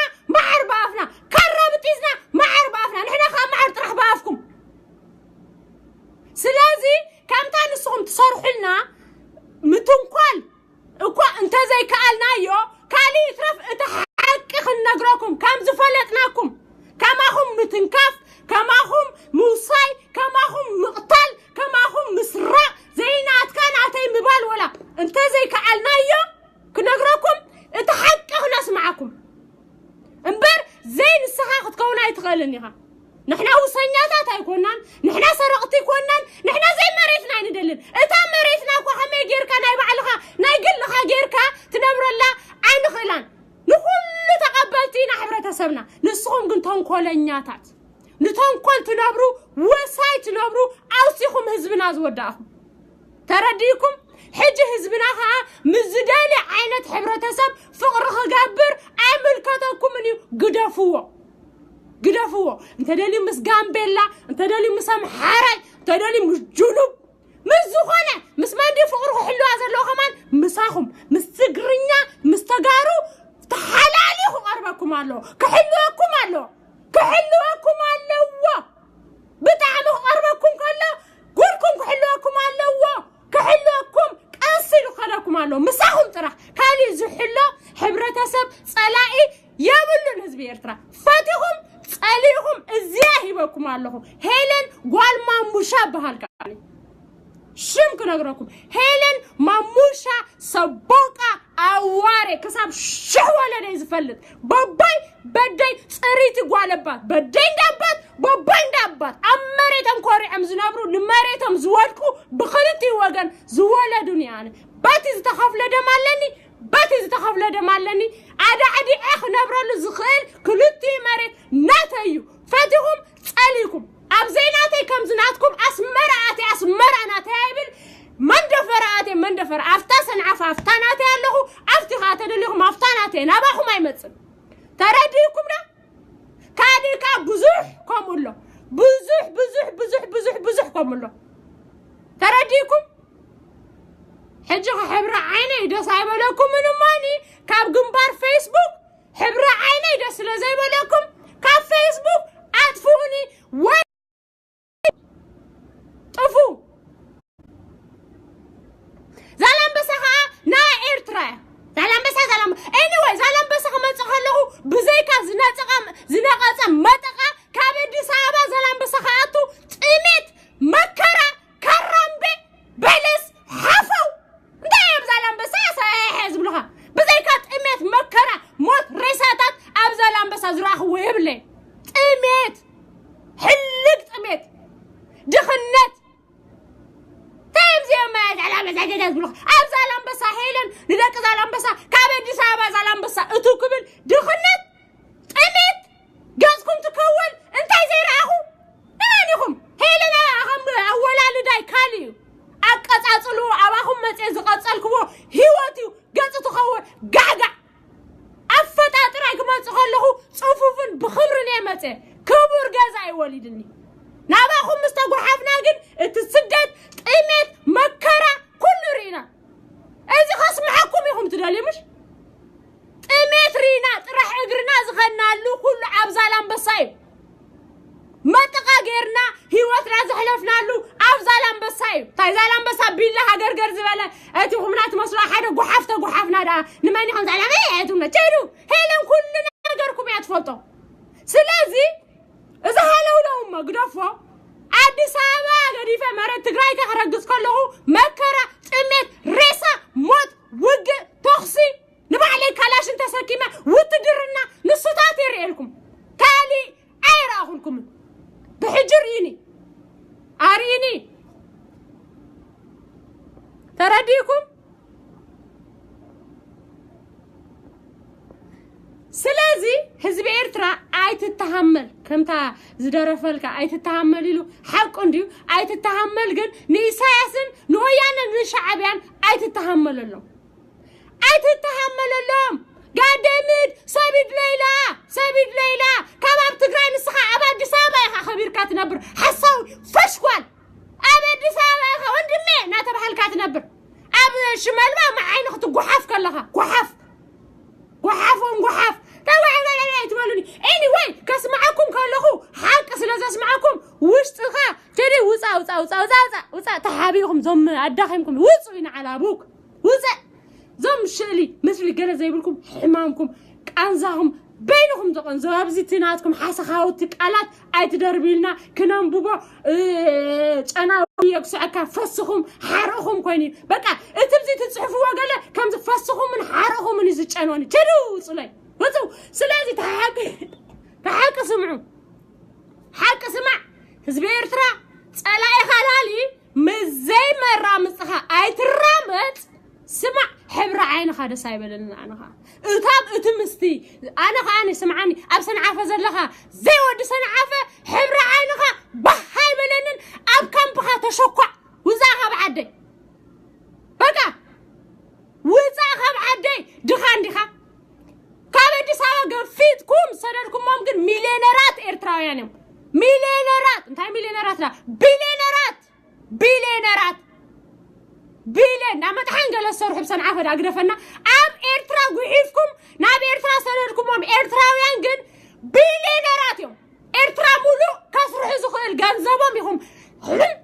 ማዓር ባፍና ንሕና ከማዓር ጥራሕ ባፍኩም ስለዚህ ከምታ ንስኹም ትሰርሑልና ምትንኳል እኮ እንተ ዘይከኣልናዮ ካሊ ይትረፍ እቲ ሓቂ ክንነግረኩም ከም ዝፈለጥናኩም ከማኹም ምትንካፍ ከማኹም ሙሳይ ከማኹም ምቕታል ከማኹም مسرع زينات كان عتي مبال ولا انت زي كعلنايو كنقرأكم اتحقق ناس معكم انبر زين السخاخ تكون هاي تغلنيها نحنا وصنياتات هيكونان نحنا سرقتي كونان نحنا زي مريتنا ندلل اتا مريتنا كو حمي غيركا ناي بعلها ناي قلها غيركا تنبرلا عين خلان نكل تقبلتينا حبرتسبنا نسخم كن تنكولنياتات نتنكل تنبرو وساي تنبرو اوسيكم حزبنا زوداكم ترديكم حج حزبنا ها مزدالي عينت حبرتسب فقر خغابر عامل كتاكم اني قدفوه انت دالي مس غامبيلا انت دالي مس امحاري انت دالي مس جنوب مس زخونه مس ماندي فقر حلو ازلو كمان مساخم مس تغرينا مس تغارو تحلالي قربكم الله كحلوكم الله بتعمو قربكم كله قولكم كحلوكم الله كحلوكم قاسلو خلاكم الله مساخم طرح كالي زحلو حبرتسب صلاعي يابلون حزب إرترا فاتهم صاليهم ازياهي بكم الله هيلن قال ما مشابه الكالي شم كنقرأكم هيلن ماموشا سبوكا اواري كساب شهوة لدي زفلت باباي بدي صريتي قوالبات بدي دابات باباي دابات امريتم كوري ام زنابرو نمريتم زوالكو بخلتي وغن زوالا دنياني باتي زتخاف لدمالني عادي اخ نبرو لزخيل كلتي مريت ناتيو فاتهم صاليكم ابزيناتي كم زناتكم اسمراتي هايبل من دفر افتاسن عفافتاناتي اللهو افتخاتي اللهو مافتاناتي نباخو ما يمتصل ترديكم ده كاديكا بزوح كامولو بزوح كامولو ترديكم حجة حبر عيني دس عيبالكم من ماني كاب جنبار فيسبوك حبر عيني دس لزيبالكم كاب فيسبوك ادفوني طفو زالان بسخا نا إرترا زالان anyway زالان بسخا ما تخلوه بزيكا زناقا متقا كابدي سابا زالان بسخا اتو تيميت مكرا كرمبي بلس حفو دايب زالان بسخا حزب لها بزيكا تيميت مكرا موت ريساتات اب زالان بسخا زراخ ويبلي تيميت حلق تيميت دخنت زالان بسا جداز بلوخ اب زالان بسا هيلن ندق زالان بسا كابدي سابا زالان بسا اتو كبل دخنت تميت قازكم تكول انتاي زي راهو نانيكم هيلن اهم اولا لداي كاليو اقصاصلو اباهم مصي زقصلكو هيوتيو قص تخول غاغا افتاطراي كما تخلخو صفوفن بخمر نيمته كبر غزاي وليدني ناباهم مستغحفنا كن اتسدد قيمت مكرا كل رينا اذا خص معكم يهم تدالي مش قيمت رينا طرح اغرنا زغنالو كل عبزالان بسايب متقا غيرنا هيوتنا زحلفنالو عبزالان بسايب تاي زالان بسا بالله غرغر زباله اتيهم نات مسلا حدا غحفنا دا نماني خم زالان ايتونا تشيرو هيلن كلنا نغركم يتفلطو سلازي اذا هلو لهم غدفو አዲስ አበባ ገዲፈ መረት ትግራይ ተኸረግስ ከለሁ መከራ ጥሜት ሬሳ ሞት ውግ ተኽሲ ንባዕለይ ካላሽን ተሰኪመ ውትድርና ንሱታት ይርኤልኩም ካሊ አይራኹልኩም بحجريني أريني ترديكم سلازي حزب إرترا عايت التحمل كمتا زدرفلك عايت التحمل له حق عندي عايت التحمل جن نيساسن نويانا نشعبيان عايت التحمل لهم عايت التحمل لهم قادمد سبيد ليلى كباب تقرأي نسخة أبد سابا يا خبير كاتنبر حساوي فشوال أبد سابا يا خا وندمي ناتبح الكاتنبر أبد شمال ما عين أخت قحاف كلها قحاف تقولوني anyway كاسمعكم كلهو حق سلاز اسمعكم وشتخا تري وصا تحابيكم زم ادخمكم وصوين على ابوك وصا زم شلي مثل جنا زي بلكم حمامكم قنزاهم بينهم تقن زابزيتناتكم حسخاوت قالات ايتدربيلنا كننبوبو انا يقصعك فسخهم حرقهم كوني بقى اتبزي تصحفوا وقال كم تفسخهم من حرقهم من يزجانوني تدو صلي وزو سلازي تحق سمعوا حق سمع حزب إرترا صلاي خلالي مزي مرة مسخا اي ترامت سمع حبر عين خا دسايبلنا انا اتاب اتمستي انا خاني سمعني ابسن عافه زلخا زي ود سنعافه حبر عين خا بحاي بلنن اب كامبخا تشقع وزاها بعدي بقى وزاها بعدي دخان دخا كابدي ساوا غفيتكم سدركم ممكن مليونيرات إرتراويان مليونيرات انتي مليونيرات لا بليونيرات بيلين نعم تحنجل الصرح بسن عفد أقرفنا أم إرترا قعيفكم ناب إرترا سنركم أم إرتراويان جن بليونيرات يوم إرترا مولو كسر حزق الجنزبهم يهم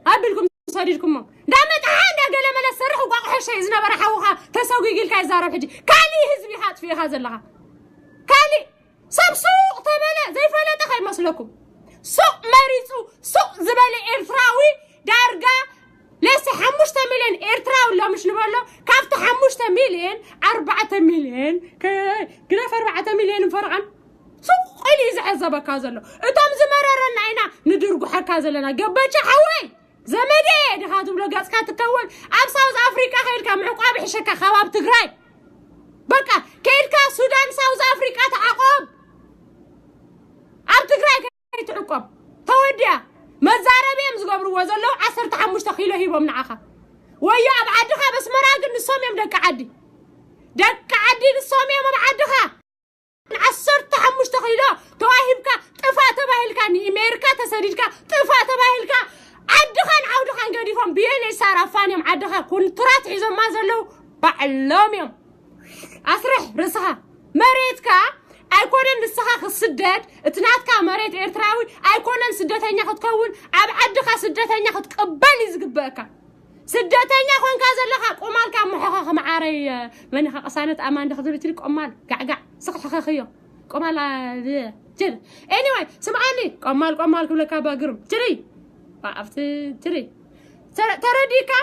قبلكم صديقكم نعم تحنجل من الصرح وقاق حشي إذن برحوها تسوقي قل كايزارو حجي كالي هزبي حات في هذا اللغة كالي صب سوق تملا زي فلا تخي مسلكم سوق مريسو سوق زبالي إرتراوي دارقا لسه 5 مليون إرترا ولا مش نبالو كافت 5 مليون 4 مليون كنا في 4 مليون فرعا سوق اللي يزعزبك هذا اتم زمررنا عينا ندرقو حكا زلنا قبتش حوي زمدي دخاتم لو قاس كاتكون اب ساوث افريكا خيلكا معقاب حشكا خواب تግራይ بقى كيلكا سودان ساوث افريكا تعقب اب تግራይ كيتعقب توديا مزاربيم زغبرو وزلو 15 كيلو هيبم نعخا ويا ابعدخا بس مراغ نسوميم دق عدي نسوميم ابعدخا 15 كيلو تواهبكا طفا تباهلكا ني امريكا تسديدكا طفا تباهلكا عودخان غديفم بيلي سارافانيم عدخا كونترات عزم ما زلو بعلوميم اسرح رسها مريتكا أيكونن نسخة السداد اتناتكا مريت إرتراوي أيكونن سدتين خدكون أبعدخا سدتين خدقبل يزقبكا سدتين خون كازل لخا قمالكا محخخ معاري من قصانة أمان دخل تريك قمال قعقع سقط خخيو قمال جد anyway سمعني قمال كلك باقرم تري وقفت تري ترديكا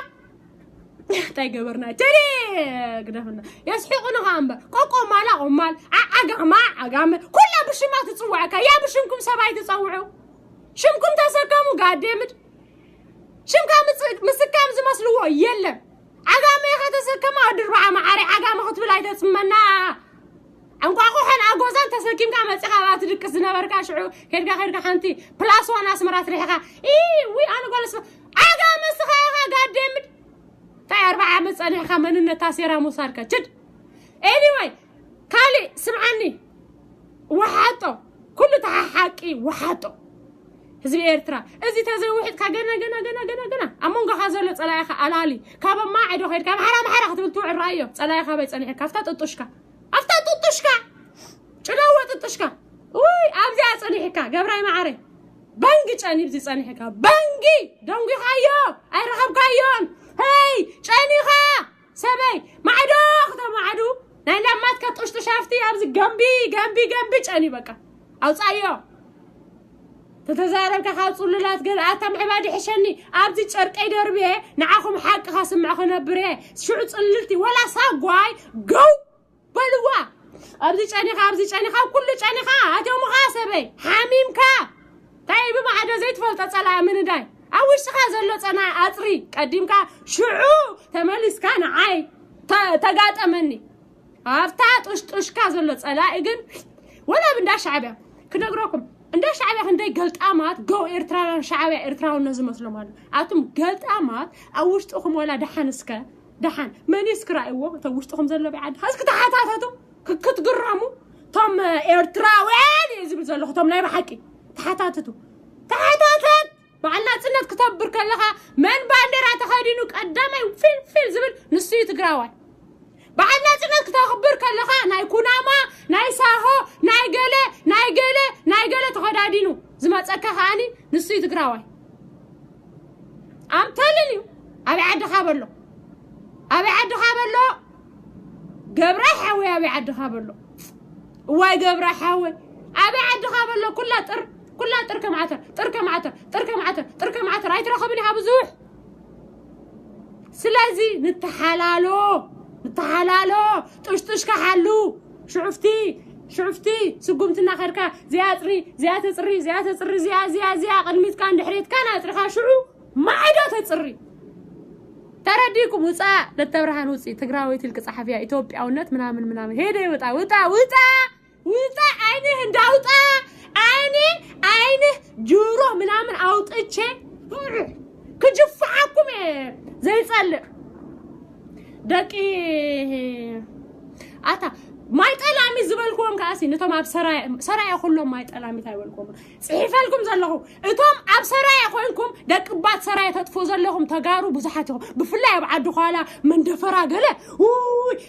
تاي قبرنا تري قدفنا يسحقنا غامبا قوقو مالا قمال عقام كلها بشمات تصوعك يا بشمكم سباي تصوعوا شمكم تسكموا قادمت شمكم مسكام زمسلوه يلا عقام يا تسكموا دربعه معاري عقام خط بلاي تسمنا انقاقو حن اغوزان تسكيم كما صحابات دقس نبركا شعو خيركا حنتي بلاس وانا اسمرات ريحه وي انا قال اسم عقام مسخا قادمت تاي 4 عام صنيح خمننا تاسيرا موساركا جد anyway كالي سمعني وحاطو كل تحقي وحاطو حزب إرترا ازي تزوحت كغنا امونغا خازلو صلايخ علالي كابا ما عيدو خيد كاب حرام تبلتو الرايو صلايخ باي صنيح كافتا ططشكا چلوت ططشكا وي ابزي صنيحكا غبراي معاري بانغي صنيب زي صنيحكا بانغي دونغي خايو اي رخب كايون هاي چانيخا سبي معدو ناي لمات كطشت شافتي ابز جنبي چاني بقى اوصايو تتزارب كخاصولات قال اتم عبادي حشني ابزي چرقي دربي نعاكم حق خاسمع خنبري شعو صللتي ولا ساغواي جو بلوا ابزي چانيخا كل چانيخا اتو محاسبي حميمكا طيب ما عدا زيت فلت صلا من داي أوش خازلو صنا أطري قديمكا شعو تملس كان عاي تقاط أمني أفتات وش كازلو صلا إجن ولا بندا شعبه كنقرأكم بندا شعبه هندي قلت أمات جو إرترا شعبه إرترا والناس مسلمان أتم قلت أمات أوش تأخم ولا دحن ماني سكرا إيوه توش تأخم زلو بعد هاسك تحاتاتو كتقرامو تم إرترا وين يزبل زلو تم لا يبحكي تحاتاتو بعلنا صنت كتبر كلها من باندرا تخدينو قدامي فيل زبل نسي تغراوي بعلنا صنت كتخبر كلها ناي كوناما ناي ساهو ناي غله تخدادينو زمصك خاني نسي تغراوي ام تلنيو ابي عد خبرلو قبره حوي ابي عد خبرلو واي قبره حوي ابي عد خبرلو كلها تركم عتر اي ترخبني بزوح سلازي نتحلالو طش كحلو شعفتي سقمتنا خيركا زيات تصري زيا قدميت كان دحريت كان اطرخا شعو ما عدا تصري ترديكم وصا لتبرهان وصي تግራዊት ልክ ጸሐፊያ ኢትዮጵያውነት ምናምን ሄደ ውጣ አይኔ እንዳውጣ አይኔ ጆሮ ምናምን አውጥቼ كجفعكم زي صلق دقي اتا ما يطلامي زبلكم كاسي نتوم اب سرايا كلهم ما يطلامي تايبلكم صحيفلكم زلهو اتوم اب سرايا كونكم دقبات سرايا تطفو زلهم تغارو بزحاتو بفلاي بعدو خالا من دفرا غله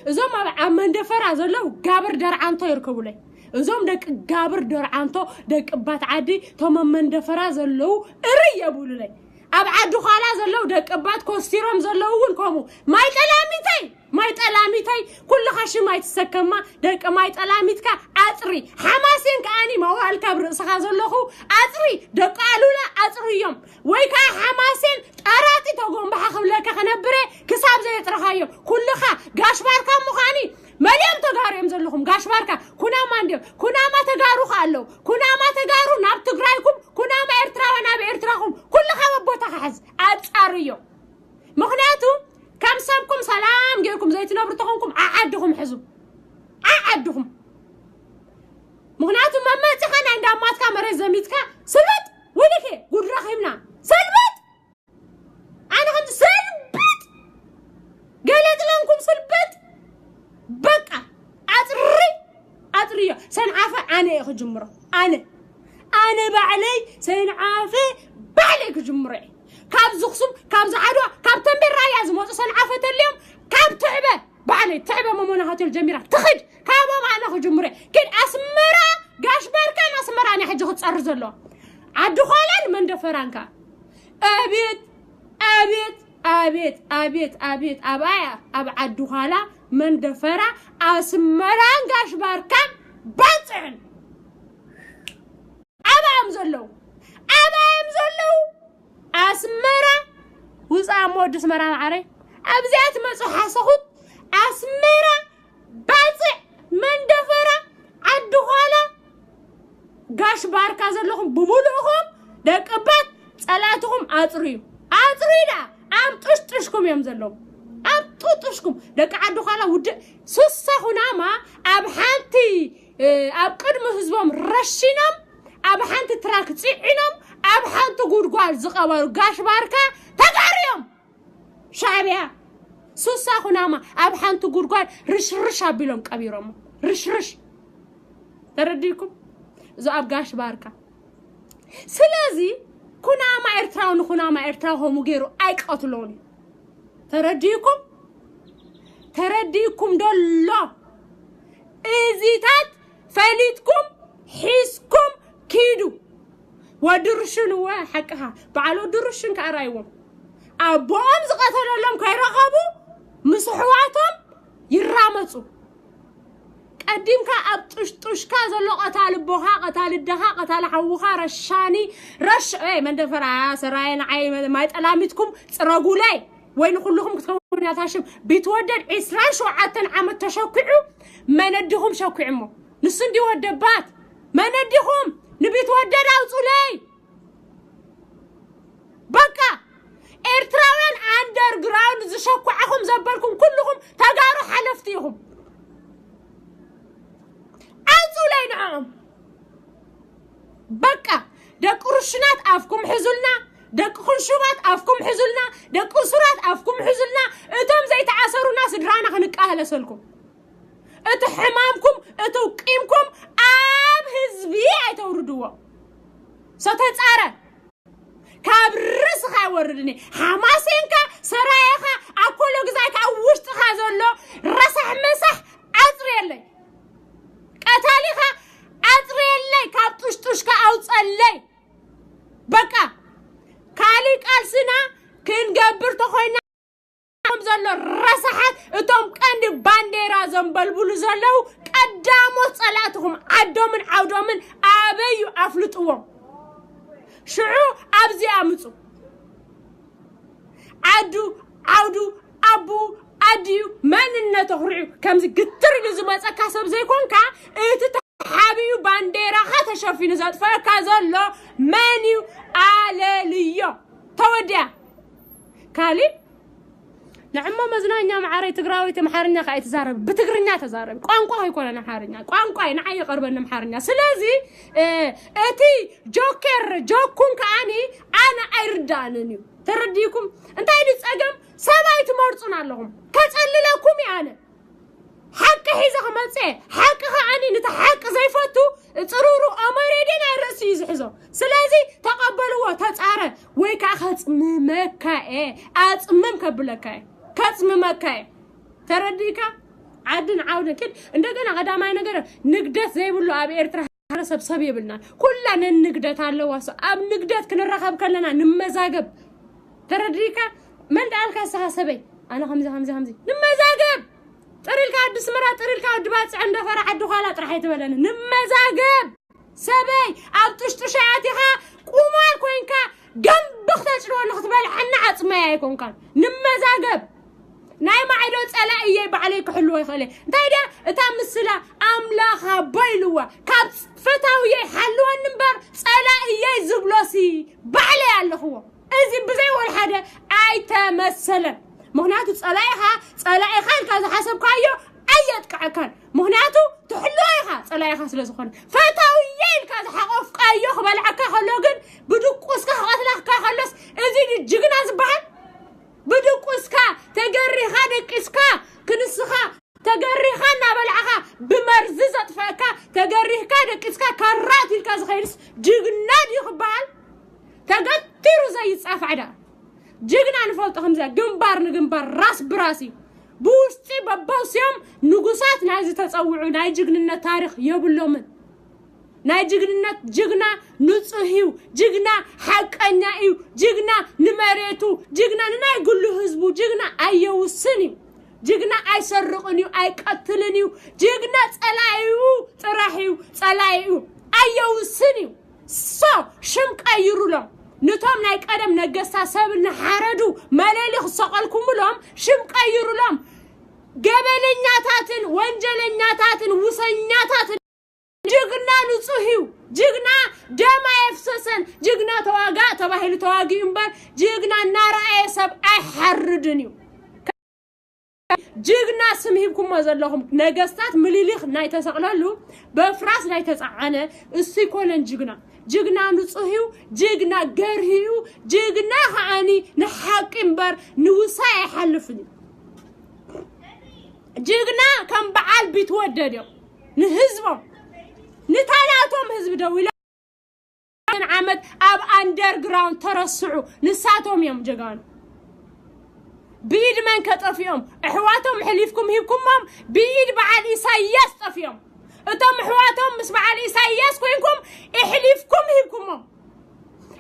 ازوم اب من دفرا زلو غابر درعنتو يركبولي ازوم دق غابر درعنتو دقبات عادي توم من دفرا زلو اريبولي اب عدو خالا زلو دقبات كوستيروم زلوون كومو ما يطلاميتي كل خش ما يتسكما دق ما يطلاميتكا اطري حماسين كاني موال كبر اسخا زلخو اطري دقالولا اطريوم ويكا حماسين طراتي تغوم بحخبلك خنبره كساب زي يطرخايو كلخا غاش باركا مخاني مليم تغاريم زلخم غاش باركا كنا مانديو كنا ما تغارو خالو كنا ما تغارو ناب تغرايكم كنا ما ارتراونا بارتراكم كلخا بوتا حز اطاريو مخنياتو كم سامكم سلام جيكم زي تنبر تخونكم اعدهم حزو اعدهم مغناتو ماما تخان عند اماتكا مري زميتكا سلبت ولكي قول رخيمنا سلبت انا كنت سلبت قالت لكم سلبت بقى اطري سنعافه انا يا جمره انا بعلي سنعافه بعليك جمره كاب زخصم كاب زعدوا كاب تنبر رايا زموص سنعافه اليوم كاب تعبه بعلي تعبه ممونهات الجميره تخد كاب ما انا جمره كن اسمرا غاش بركان اسمرا انا حجه تصرز له عدو خالن من دفرانكا ابيت ابايا اب عدو خالا من دفرا اسمران غاش بركان بطن ابام زلو اسمرا وصا مود اسمرا عري ابزيات مصو حسخوت اسمرا باصع من دفرا عدو خالا غاش باركا زلهم بمولهم دقبات صلاتهم اطريدا ام طشطشكم يم زلهم ام طشطشكم دق عدو خالا ود سوسا هناما اب حنتي اب قدم حزبهم رشينم اب حنتي تراك صيعنم اب حنتو غورغال زقبر غاش باركا تغاريوم شعبيا سوسا هناما اب حنتو غورغال رشرش ابيلوم قبيروم رشرش ترديكم زو اب غاش باركا سلازي كنا ما ارتراو همو غيرو اي قتلوني ترديكم دولو ازيتات فليتكم حسكم كيدو ودرشن حقها بعلو درشن كارايوم ابوام زقتللهم كيرخبو مسحواتهم يرامصو قديمكا ابطشطشكا زلو قتال بوها قتال الدها قتال حوخا رشاني رش من دفرا سراين عي ما يطلاميتكم صرغو لاي وين كلكم كتكونوا ياتاشم بيتودد 27 عام تشكعوا ما ندهم شكعمو نسندي ودبات ما ندهم نبيت ودد اوصو لاي بقى ارتراوين اندر جراوند زشكعهم زبلكم كلكم تغارو حلفتيهم اوصو لاي نعم بقى دق رشنات افكم حزلنا دق خنشوبات افكم حزلنا دق صورات افكم حزلنا اتم زي تعاسروا ناس درانا خنقاهله سلكم ات حمامكم اتو قيمكم اب حزبي ايتوردوا ستتصاره كابرس خاوردني حماسينكا سرايخا اكلو غزايكا وشتخا زلو رسح مسح اطريلي قتاليخا اطريلي كابطشطشكا اوصلي بقى كالي قالسنا كنغبر تخوينا زلو رسحات اتوم قند بانديرا زنبلبلو زلو قدامو صلاتهم عدومن ابيو افلطوم شعو ابزي امصو أبو أديو من النتخرعو كمز قتر لزمات أكاسب زي كونكا حبيو بانديرا خاطر شافين زاد فكازلو منيو عليليو توديا كالي نعم مزنانيا معاري تقراوي تمحارنيا خاي تزارب بتقرنيا تزارب قانقوا هيكون محارنيا قانقوا نعي قربنا محارنيا سلازي اتي جوكر جوكون كاني انا ايردانني ترديكم انت ايدي صقم سبايت مرصنا لهم كصللكم يعني حق هيزا خمصه حق خاني نتحق زيفتو صرورو امريدين ايرسي يزحزو سلازي تقبلوا تصاره وي كاخصم مكاي اصمم كبلكاي كصم مكاي ترديكا عدن عاودن كد እንደገና قداماي ነገር ንግደት ዘይብሉ አብ ኤርትራ ሰብሰብ ይብልና ኩላን ንግደት አለዋስ አብ ንግደት ክንረኸብ ከለና ንመዛገብ ተረድሪካ من دالك حسابي انا خمسه نمزاجب طريلك ادس مرا طريلك ادباص عند فرح عد خالا طرح يتبلن نمزاجب سبي ابطشطشاتيها قومال كوينكا جنبخ تشلو نختبل حنا عصمه يكون كان نمزاجب ناي ما عيدو صلايه بعليك حلو يخلي انتايدا اتا مسلا املاخا بايلوا كاب فتاوي حلو النبر صلايه زبلوسي بعلي الله ازي بزي ولا حدا ايتمثل مهناتو صلايها كذا حسب كايو ايتكعكن مهناتو تحلويها صلايها سلازخون فتاويين كذا حقف كايو خبلعكا خلوغن بدقوسكا خاتلخكا خلص ازي جغنا زبحان بدقوسكا تغريخا دقسكا كنسخا تغريخا نبلعها بمرز زطفكا تغريخا دقسكا كرات الكاز خيرس جغنا دي خبال تغتيرو زي صاف عدا جغنا نفلط خمسه جنبار نجنبار راس براسي بوستي ببوسيوم نغوسات نازي تصوعوا ناي جغننا تاريخ يبلومن ناي جغننا جغنا نصهيو جغنا حقنايو جغنا نمريتو جغنا ناي كل حزبو جغنا ايوسنيو جغنا ايسرقنيو ايقتلنيو جغنا صلايو طراحيو صلايو ايوسنيو سو شمق ايرولم نتوم ناي قدم نغستا سبن حردو ملاليخ سقلكم لهم شمق ايرولم جبلنياتاتن وانجلنياتاتن وسنياتاتن جغنا نصهيو جغنا دما يفسسن جغنا تواغا تباهل تواغي امبر جغنا ناراي سب احردنيو جغنا سميبكم مازلهم نغستات مليليخ ناي تسقلالو بفراس ناي تصعانه اسي كولن جغنا نصهيو جغنا غرهيو جغنا خاني نحق امبر نوسا يحلفني جغنا كم بعال بيتوددو نحزبهم نتاناتهم حزب دويلا عمد اب اندرغراوند ترسعوا نساتهم يوم جغانو بيد من كطفيهم احواتهم حليفكم هيبكمهم بيد بعد إساياس طفيهم اتم احواتهم مس بعد إساياس كوينكم احليفكم هيبكمهم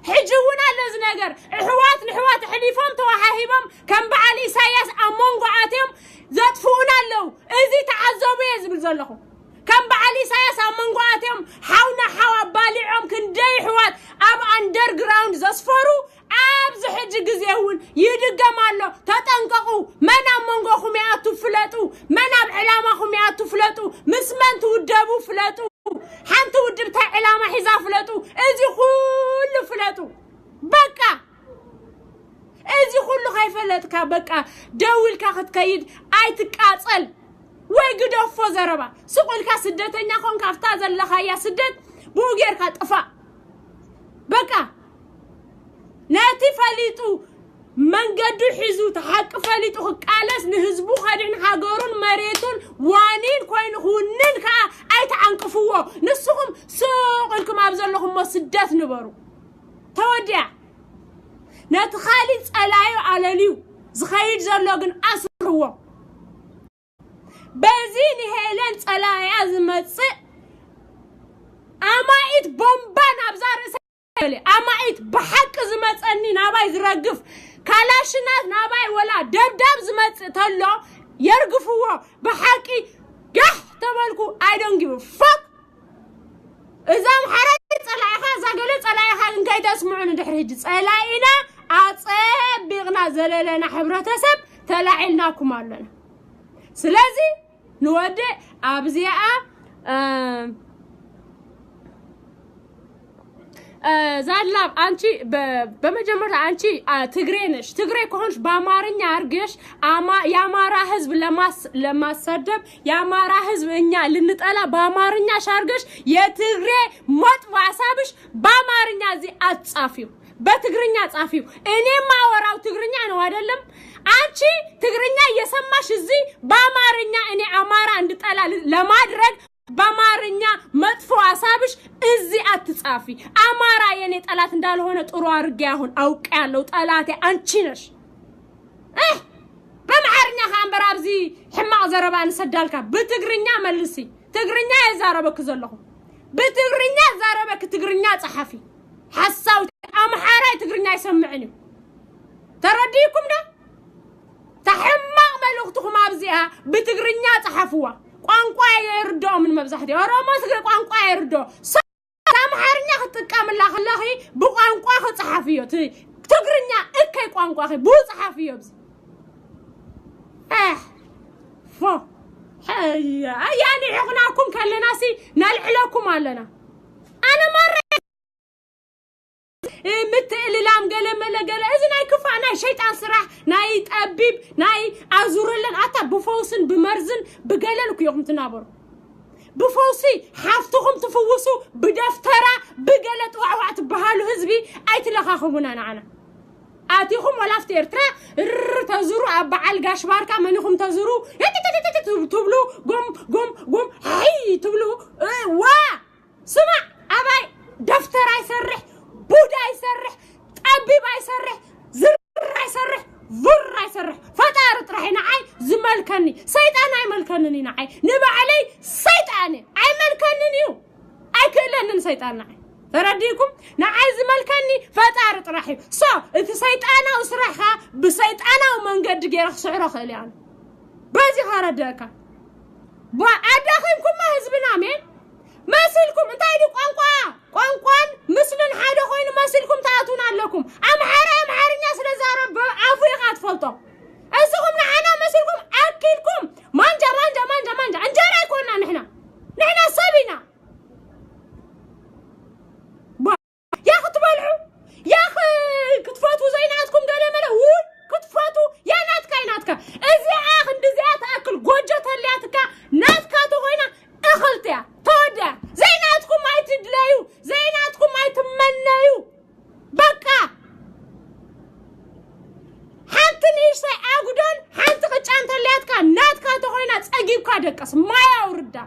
حجونا لز نجر احوات حليفهم توحاهيبهم كم بعد إساياس امونغعاتهم زطفونا لو ازي تعذبوا يزبل زلخو كم بعد إساياس امونغعاتهم حاونا حوا بالعهم كندي احوات اب اندرغراوند زصفروا ابز حج غزيون يدغمالو تطنققوا من امونغخم ياتو فلطو من اب علاماخم ياتو فلطو مسمن تودبو فلطو حنت ودبتا علامه حزا فلطو ازي كل فلطو بقى ازي كل خايفلتك بقى دولكا ختكيد ايتقاصل ወይ ግደፎ ዘረባ ስቁልካ ስደተኛ ኮንካ አፍታ ዘለኻ ያ ስደት ቡጌርካ ጥፋ በቃ ناتي فليتو منقدو حزو تحق فليتو قالس نحزبو خدين هاغورون مريتون وانين كوين هونن كا ايت عنقفوو نسخم سوقلكم ابزلكم مسدات نبرو توديا نات خالد صلايو علاليو زخيد زلوغن اسرو بزين هيلن صلايا زمص امايت بومبان ابزار امايت بحق زمصني ناباي زرغف كالاشنات ناباي ولا دبدب زمص تلو يرغفوا بحقي جح تبالكو I don't give a fuck اذا حرت صلايخا زغل صلايخا انكاي تسمعون دحرج صلاينا اصبغنا زللنا حبرتسب تلاعلناكم علنا سلازي نودي أبزياء زادلاب أنتي بمجمرة أنتي تجرينش تجري كونش بامارين يارجش أما يا مارا حزب لما صدب يا مارا حزب إنيا لنتقلا بامارين شارجش يا تجري مط وعصابش بامارين زي أتصافيو بتجريني أتصافيو إني ما وراو تجريني أنا وادلم أنتي تجريني يسمعش زي بامارين إني أمارا عندتقلا لما درج بامارኛ መጥፎ አሳብሽ እዚ አትጻፊ አማራ የኔ ጠላት እንዳልሆነ ጥሩ አርጌ አሁን አውቅ ያለው ጠላቴ አንቺ ነሽ በማርኛ ካምበራብዚ ሕማቅ ዘረባን ሰዳልካ በትግርኛ መልሲ ትግርኛ ያዛረበክ ዘለኹ በትግርኛ ዛረበክ ትግርኛ ጸሐፊ ሐሳው አምሓራ ትግርኛ ይሰምዕኒ ተረዲኩም ዳ ተሕማቅ መልእክትኩም አብዚኣ በትግርኛ ጸሐፍዋ ቋንቋ ይርዶ ምን መብዛሕቲ ኦሮሞስ ቋንቋ ይርዶ አምሓርኛ ከተቀምላ خلاخ በቋንቋ ከጸሐፊዮ ትግርኛ እከይ ቋንቋ በጸሐፊዮ ፎ يعني حقناكم كلناسي نلعلكم علينا انا مره متقل لام قال اذا ناي كفا ناي شيطان صراح ناي طبيب ناي ازورلن اتا بفوسن بمرزن بقللك يوم تنابر بفوسي حافتكم تفوسوا بدفترة بقلت وعوعت بهالو حزبي ايتلخاخمنا انا اتيهم ولا افترترا تزوروا ابعال غاشباركا منكم تزوروا تبلو قم هي تبلو وا سمع اباي دفتر يسرح بودا يسرح طبيب يسرح زر يسرح فر يسرح فطار طرحنا عي زملكني شيطان اي ملكنني نعي نبا علي شيطان اي ملكنني اي كلن شيطان نعي ترديكم نعي زملكني فطار طرحي سو انت شيطان وسرحها بشيطان ومنقد غير سعره خلي يعني بازي خردك با ادخلكم ما حزبنا مين مسلكم انت ايدي قانقان مسلن حدا خوين مسلكم تعطونا لكم امحارኛ ስለዛረብ አፍሪካ አትፈልጦ እሱም نحنا مسلكم اكلكم مانجا انجራ ይኮና نحنا ሰቢና يا ክትበልዑ يا ክትፈቱ ዘይናትኩም ገለመለ ክትፈቱ يا ናትካ እዚ አኽ እንደዚያ ተአክል ጎጆ ተልያትካ ናትካ ተሆይና እخلتያ ተወዳ ዘይናትኩም አይትድላዩ ዘይናትኩም አይትመነዩ በቃ ሓንትንሽ አጉዶን ሓንት ቅጫን ተልያትካ ናትካ ተሆይና ጸጊብካ ደቀስ ማያውርዳ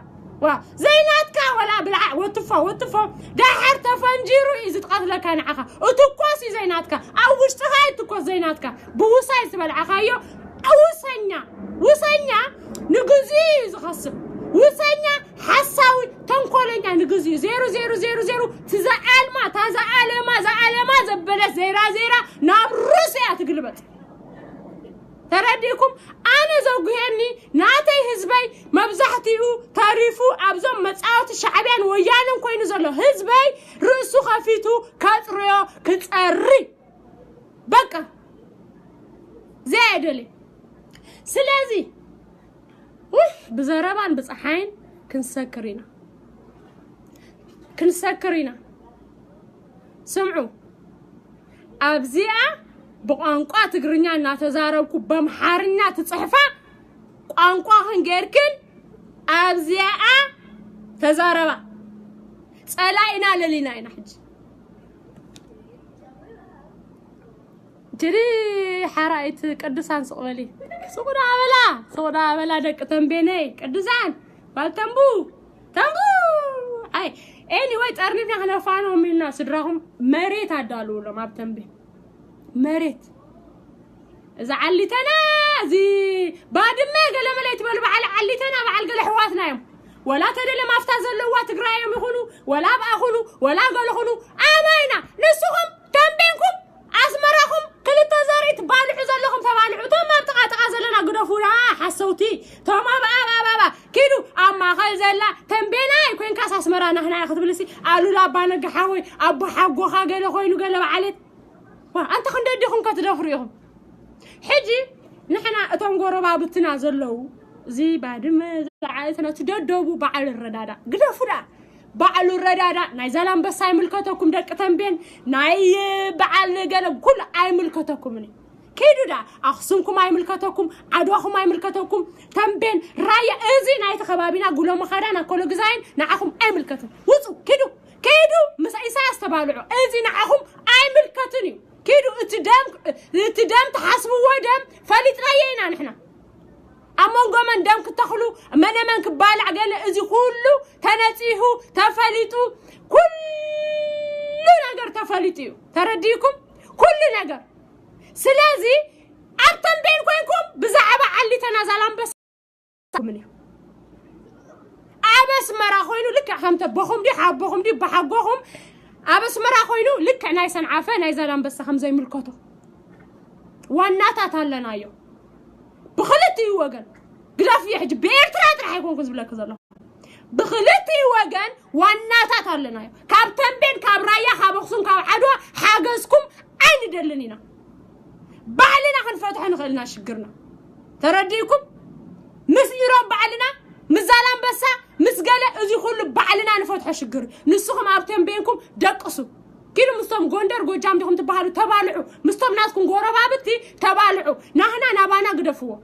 ዋ ዘይናትካ ወላ ብልዓ ወጥፎ ዳሕር ተፈንጂሩ ይዝጥቃትለካ ንዓኻ እትኮስ ዘይናትካ አውሽጥኻ እትኮስ ዘይናትካ ብውሳይ ዝበልዓኻዮ ውሰኛ ንግዚ ዝኸስብ وسنيا حساوي تنقلنيا نجزي 0000 تزعلما زبلة زيرا نام روسيا تقلبت ترديكم أنا زوجيني ناتي حزبي مبزحتيو تعرفوا أبزم متعاوت الشعبيان ويانم كوين زلو حزبي رأسو خفيتو كتريو كتقري بقى زادلي سلازي بزربان بصحين كنسكرينا سمعوا أبزيا بقانقا تقرنيا ناتزاربكو بمحارنيا تصحفا قانقا هنجيركن أبزيا تزاربا صلاينا للينا حج جري حرايت قدسان سقولي سودا عملا دق تنبيني قدسان بالتنبو اي anyway طرنينا خلفانو منا سدراهم مريت ادالو لما بتنبي مريت اذا عليتنا زي بعد ما قال ما يتبل عليتنا بعل قال حواتنا يوم ولا تدري ما افتازلوا تقرايم يخونوا ولا باخونوا ولا قالوا امينا نسهم تنبينكم اسمرهم كل تزاريت بالعو زلهم تبالعو تما تقاطقا زلنا قدفونا حسوتي تما بابا كيدو اما خل زلا تنبينا يكون كاس اسمرانا هنا خدبلسي قالوا لا بانا قحاوي ابو حقوخا قال خوينو قال بعلت انت خندديكم كتدفريهم حجي نحنا اتم غربابتنا زلو زي بعدم عائلتنا تددبوا بعل الردادا قدفودا بعل الردادا ناي زلام بس اي ملكتكم دق تنبين ناي بعل قلب كل اي ملكتكم كيدو دا اخصمكم اي ملكتكم عدوكم اي ملكتكم تنبين رايا ازي ناي تخبابينا قولوا مخدانا كل جزاين نعاكم اي ملكتكم وصو كيدو مس عيسى تبالعوا ازي نعاكم اي ملكتني كيدو اتدام تحسبوا ودم فليت رايينا نحنا امون قومن دم كتخلو من كبالع قال ازي كله تنصيحو تفليتو كل نجر تفليتو ترديكم كل نجر سلازي ابتم بين كوينكم بزعبه علي تنازلان بس مني ابس مرا خوينو لك خمت بخم دي حبخم دي بحقهم ابس مرا خوينو لك ناي سنعافه ناي زلان بس خمزه يملكتو واناتا تالنايو بخلتي وغن غرافي حج بيرترا راح يكون كزبلك زلو بخلتي وغن واناتا تالنايو كابتن بين كابرايا خابخسون كاب عدوا حاجزكم عين دلنينا بعلنا خنفتح نخلنا شجرنا ترديكم مسيرو بعلنا مزالان بس مسقله ازي كله بعلنا نفتح شجر نسخم ابتن بينكم دقسوا كيلو مستم غوندر غوجام ديكم تبالو تبالعوا مستم ناسكم غوربابتي تبالعوا نحنا نبانا قدفوا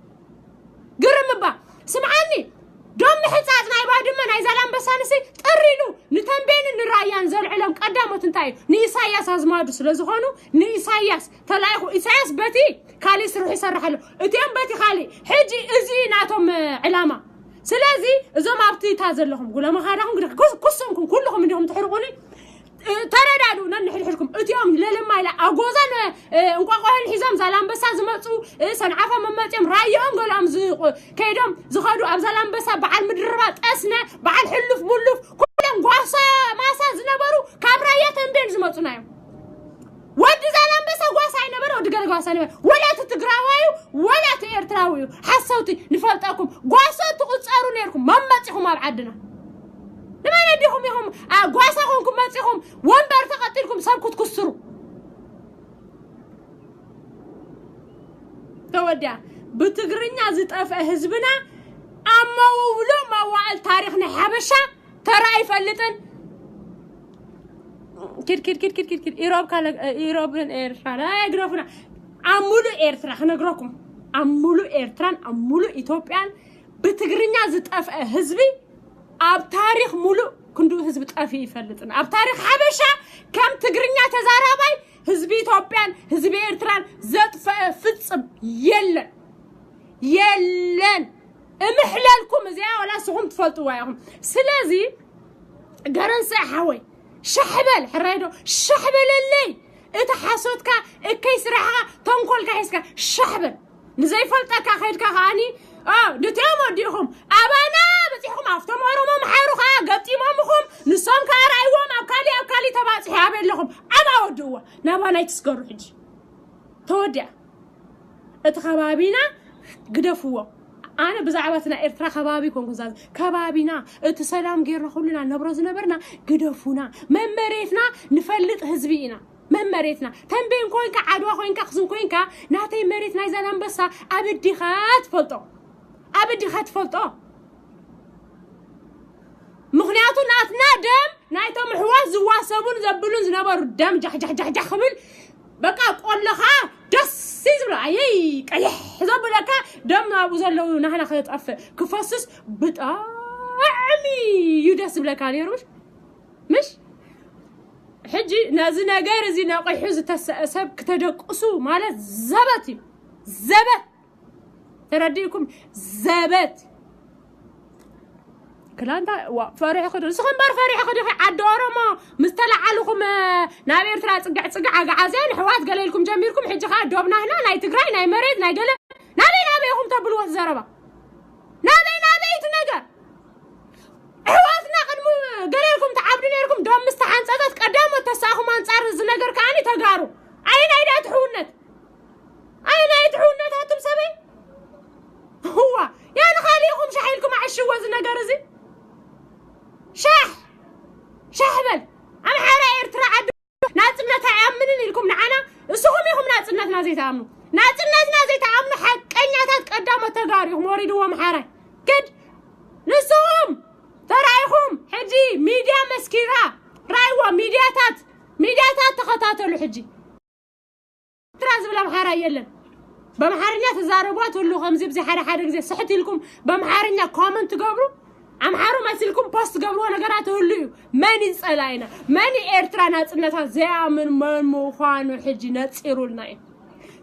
قرمبا سمعني دوم حصات ناي بادمه ناي زلام بسانسي طرينو نتنبين نرايان زلعلم قدامت انتاي نيساياس ازمادو سلازخونو نيساياس تلايخو اساس بتي خالي سروح يسرحلو اتيام بتي خالي حجي ازي ناتهم علامه سلازي اذا ما بتي تازلهم قولوا ما خاراهم كسنكم كلهم انهم تحرقوني تردادو ننحلحلكم اتيام للما لا اغوزان انقاقوهن حزام زلام بسا زمصو سنعفا ممصيم رايهم قالام كيدم زخدو اب زلام بسا بعل مدربات اسنا بعل حلف ملف كلهم غواسا ماسا زنبرو كابرايا تنبين زمصنايو ود زلام بسا غواسا ينبرو دغل غواسا نبر ولا تتغراوايو ولا تيرتراويو حسوتي نفلطاكم غواسا تقصارو نيركم ممصيكم اب عدنا لما نديهم يهم غواساكم مصيكم وانبر تقتلكم سبكت كسروا تودع بتغرينا زطف حزبنا امولو موال تاريخنا حبشه ترى يفلطن كير ايروب قال ايروبن ايرترا يغرفنا امولو ايرترا خنغركم امولو ايرتران امولو ايثيوبيان بتغرينا زطف حزبي اب تاريخ مولو كندو حزب طافي يفلطنا اب تاريخ حبشه كم تغرينا تزاراباي حزب ايثيوبيان حزب ايرتران زطف فصم يلن امحلالكم زيا ولا سهم تفلطوا وايهم سلازي غرنسا حوي شحبل حريدو شحبل اللي اتحاسوتك كيسرحا تنكل كايسكا شحبل نزي فلطك خيدك خاني دتيمو ديهم ابانا بتيهم افتم ورمو محيروخا قطيمومكم نسوم كارايوم ابكالي تباصي يابلكم ابا ودوا نابانا يتسغرو حجي تودع اتخبابينا قدفوا انا بزعبتنا ايرترا خبابي كونكوزاز كبابينا اتسلام غيرنا كلنا نبرز نبرنا قدفونا ممريتنا نفلط حزبينا ممريتنا تنبين كوينكا عدوا كوينكا خزن كوينكا ناتي مريتنا يزالان بسا ابدي خات فلطو مخنياتو ناتنا دم نايتو محواز زواسبون زبلون زنبر دم جح خبل بقى قولخا دس سيزبلا اي قيح زبلكا دم ابو زلو نحنا خيطف كفسس بطعمي يدس بلكا نيروش مش حجي نازي نغير زي نقيح زتسب كتدقسو مالت زبت ترديكم زبت كلانتا فريح خد سخن بار فريح خد عدورما مستلعلكم نابير ترا صقع غعازين حوات قليلكم جميركم حجي خا دوبنا هنا ناي تግራይ ناي مريت ناي قال نابيهم تبلوا زربا نابي تنجر حواتنا قدمو قليلكم تعبدوا نيركم دوم مستحنصات قدامو تساخم انصار زنجر كاني تغارو اين تحونت هاتم سبي هو يعني خليكم شحيلكم على الشواز نجرزي شحبل انا حرا ايرترا عد ناصمنا تعامنن لكم نعنا اسهم يهم ناصمنا زي تامنوا حق حقنياتات قدامه تغاريهم وريدوهم حراي كد نسوهم ترايهم حجي ميديا مسكيرا رايوا ميدياتات تخطاتلو حجي تراز بلا محارا يلن بمحارنيا تزاربوات ولو خمزي بزي حدا غزي صحتي لكم بمحارنيا كومنت قبرو امحارو مسلكم بوست قبرو نغرات هوليو ماني صلاينا ماني ايرترا ناصنتا زيامن مخانو حجي نصيرولنا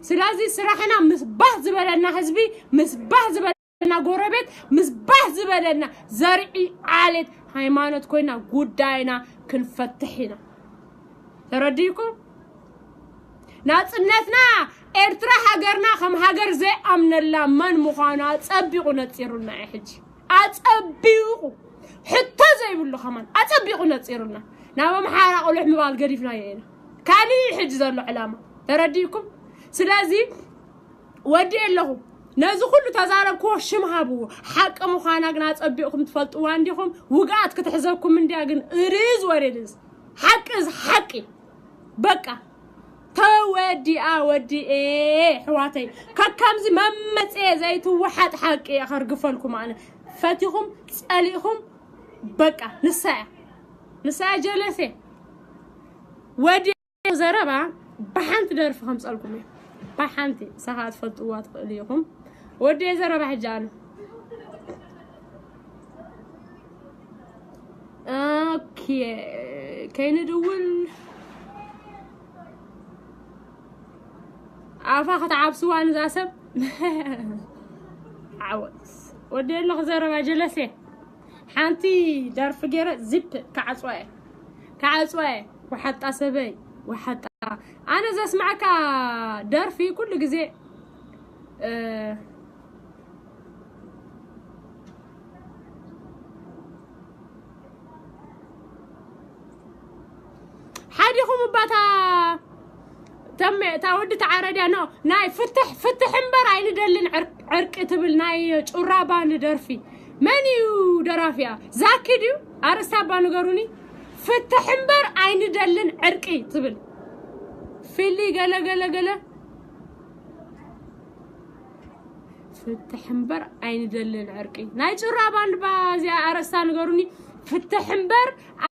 سلازي سراحنا مصباح زبلنا حزبي مصباح زبلنا غوربيت مصباح زبلنا زرعي عالت ሃይማኖት ኮይና ጉዳይና ክንፈትሕና ተረዲኩም ናጽነትና ኤርትራ ሃገርና ከም ሃገር ዘአምነላ ማን ምዃና አጸቢቁ ነጽሩና ይሕጂ አጸቢቁ ሕቶ ዘይብሉ ከማን አጸቢቁ ነጽሩና ናብ መሓራ ቆልሕ ምባል ገዲፍና የና ካሊ ሕጂ ዘሎ ዕላማ ተረዲኩም ስለዚ ወዲ የለኹ نازو كله تزارب كوه شمهابو حق مخانا قنا تصبيقكم تفلطوا عندكم وقعت كتحزبكم من داقن اريز وريز حق از حقي بقى تودي ودي حواتي ككمزي ممصي زيتو وحد حقي اخرقفلكم انا فاتيهم صاليهم بقى نساء جلسي ودي زربا بحنت درف خمس لكم بحنتي ساعات فلطوات قليهم ودي زرب حجانه اوكي كاين دول عفا تعبسوا عن زاسب عوز ودي له زرب جلسه حانتي درف غيره زبت كعصوي وحتى سبي وحتى انا اذا اسمعك درفي كل جزء حديهم باتا تم تاود تعرض انا ناي فتح انبر عين دلن عرق تبل ناي قرابان درفي منيو درافيا زاكديو ارسابا نغروني فتح انبر عين دلن عرقي تبل فيلي قلا فتح انبر عين دلن عرقي ناي قرابان بازي ارسا نغروني فتح انبر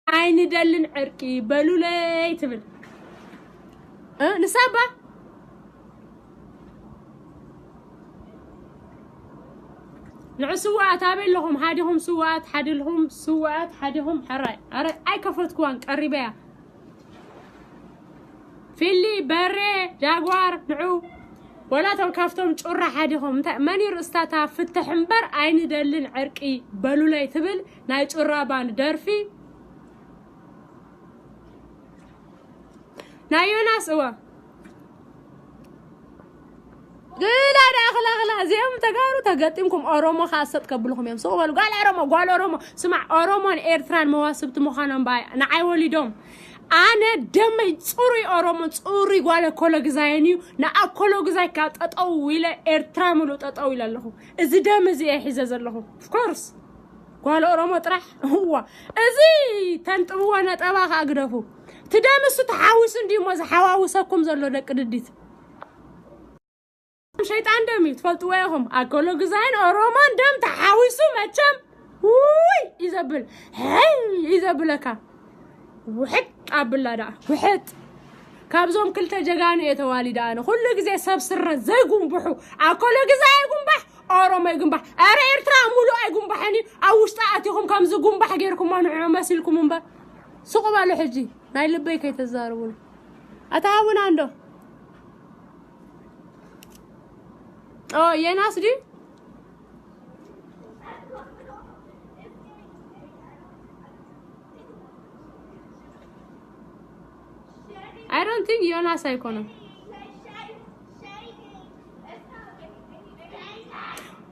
عين دلن عرقي بلولي تبل نسابة نعسوات تابع لهم حدهم سوات حدلهم سوات حدهم حراي اي كفتكوان قريبيا فيلي بري جاغوار نعو ولا توكافتهم قرا حدهم ماني رستاتا فتح انبر عين دلن عرقي بلولي تبل ناي قرابان درفي نايوناس هو قلا داخل زيهم تقارو تقطمكم اورومو خاصه تقبلهم يم سو قال اورومو سمع اورومون ايرتران مواسبت مخانن باي نعي وليدوم انا دمي صوري اورومو صوري قال كولغزاينيو نا كولغزاي كاططو ويله ايرترا ملو ططو يلالهو ازي دم زي يحزز لهو اوف كورس قال اورومو طرح هو ازي تنطبوا نطبا اغدفو تدامسو تحاوس اندي مز حواوسكم زلو دقدديت شيطان دم تفلطوا ويهم اكولوغزاين اورومان دم تحاوسو مچم وي يزبلكا وحق ابلادا وحت كابزوم كلتا جغانو يتواليدا انا كل غزي سبسر زيغون بحو اكولوغزاي غنبح اوروما يغنبح ار ايرترا مولو اي غنبحني اوشطاتيكم كم زغنبح غيركم ما نعو مسلكم انبا سوق بالو حجي ناي لبي كيتزاربون اتاون عندو يا ناس دي I don't think Jonas Icon.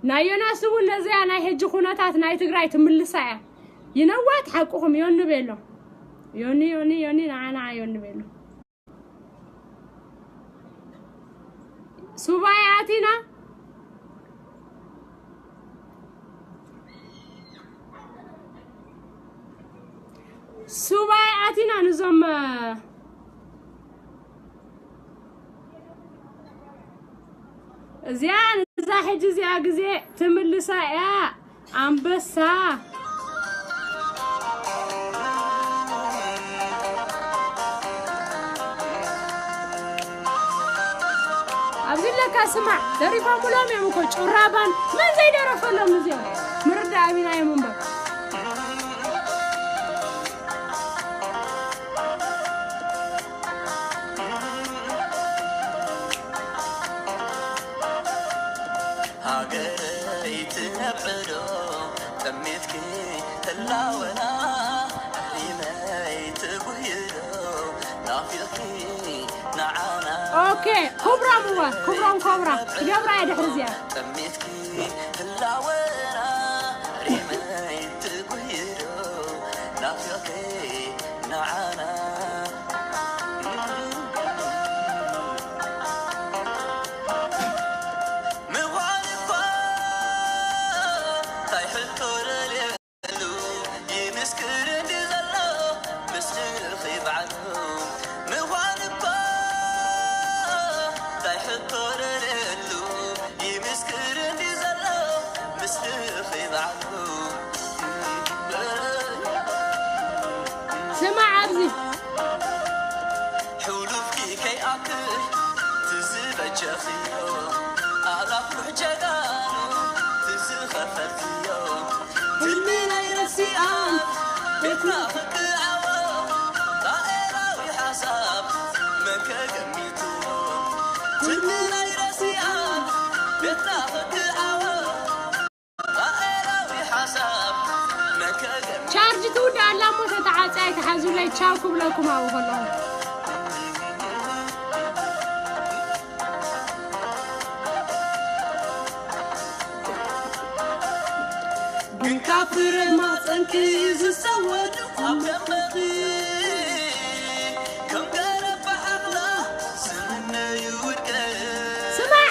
Na Jonas ولا زي أنا هجي خوناتات ناي تقرأي تملسها. You know what? حقهم يونو بيلو. يوني أنا يونو بيلو. سباياتنا. سباياتنا نظام. زيان حجز يا جزء تملسا يا أنبسا أقول لك أسمع دريفا ملام يا مكو شرابان ما زي درف ولا مزيان مرد أمينا يا منبر اوكي كبرى موا كبرى جبرا يا دحرزيا تميتكي تلاونا ريمي تغيرو نافيكي نعانا سمع عبزي حلوفكي كي أكل تزيب جخيو ألاف روح جغانو تزيب خفرتيو تلمينا يرسي آن بيتنا فك عوام طائرة وحساب مكا قميتو تلمينا يرسي آن بيتنا فك عوام طائرة وحساب مكا قميتو شارج تود على موسى تعاسي تحازو لي تشاوكم لكم أو فلهم كافر ما تنكيز السواد أبدي كم قرب حقنا سمنا يودك سمع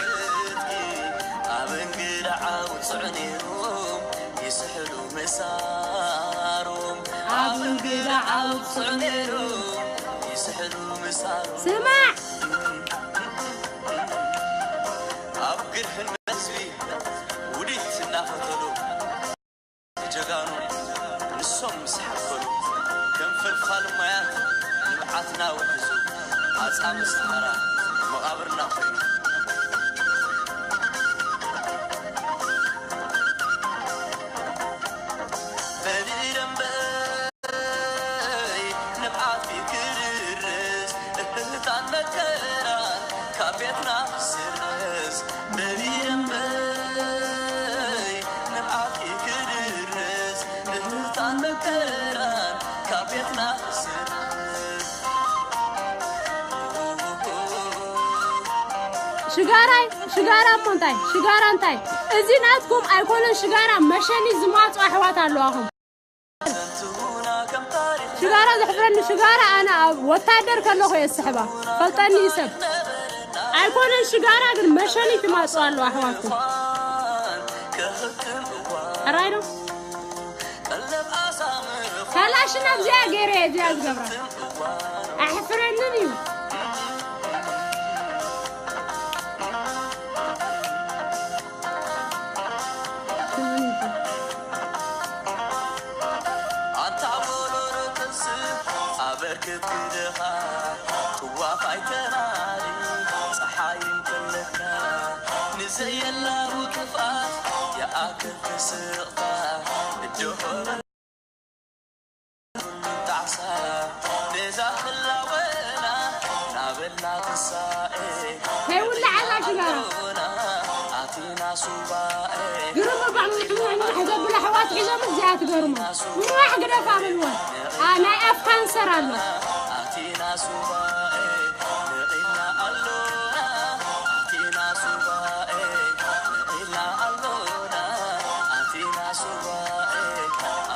أبن قرعة وتصعنيهم يسحلوا مسارهم أبن قرعة وتصعنيهم يسحلوا مسارهم سمع أبقرهن مسبي وديت النافتلو جغانو نسوم سحفلو كم في الخالميات نبعثنا وحزو أصحاب السهرة مقابرنا خير فديرن باي نبعث في كررز اهتان مكران كابيتنا سرز فديرن باي نبعث في كررز اهتان مكران كابيتنا سرز شجارة مونتاي شجارة انتاي ازيناتكم ايكونن شجارة مشاني زمات احوات اللواهم شجارة زحفرني شجارة انا وتادر كله يسحبه فلتاني يسب ايكونن شجارة قل مشاني تما سؤال احواتكم اراينو كلاشنا بزيا غيري زيا زغبرا احفرنني كبدها توافي تنادي صحايم كلها نزين لا وكفاف يا اكل سقطا الجهر تعسى نزاخ اللوينا نابلنا تسائي هي ولا على شجرة اعطينا صبائي قرموا بعض الحمام حسب الحوات حزام الزيات قرموا ما حق دفع بالوان أنا أفهم سرنا. أتينا سبائي نقلنا اللونا أتينا سبائي نقلنا اللونا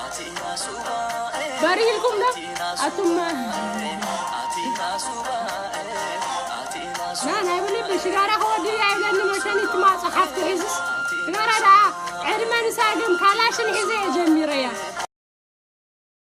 أتينا سبائي بريلكم ده أتم أتينا سبائي لا أنا يقولي بشجارة هو دي عيلنا مشان يتما صحفت حزس شجارة ده علما نساقم كلاش الحزة جميرة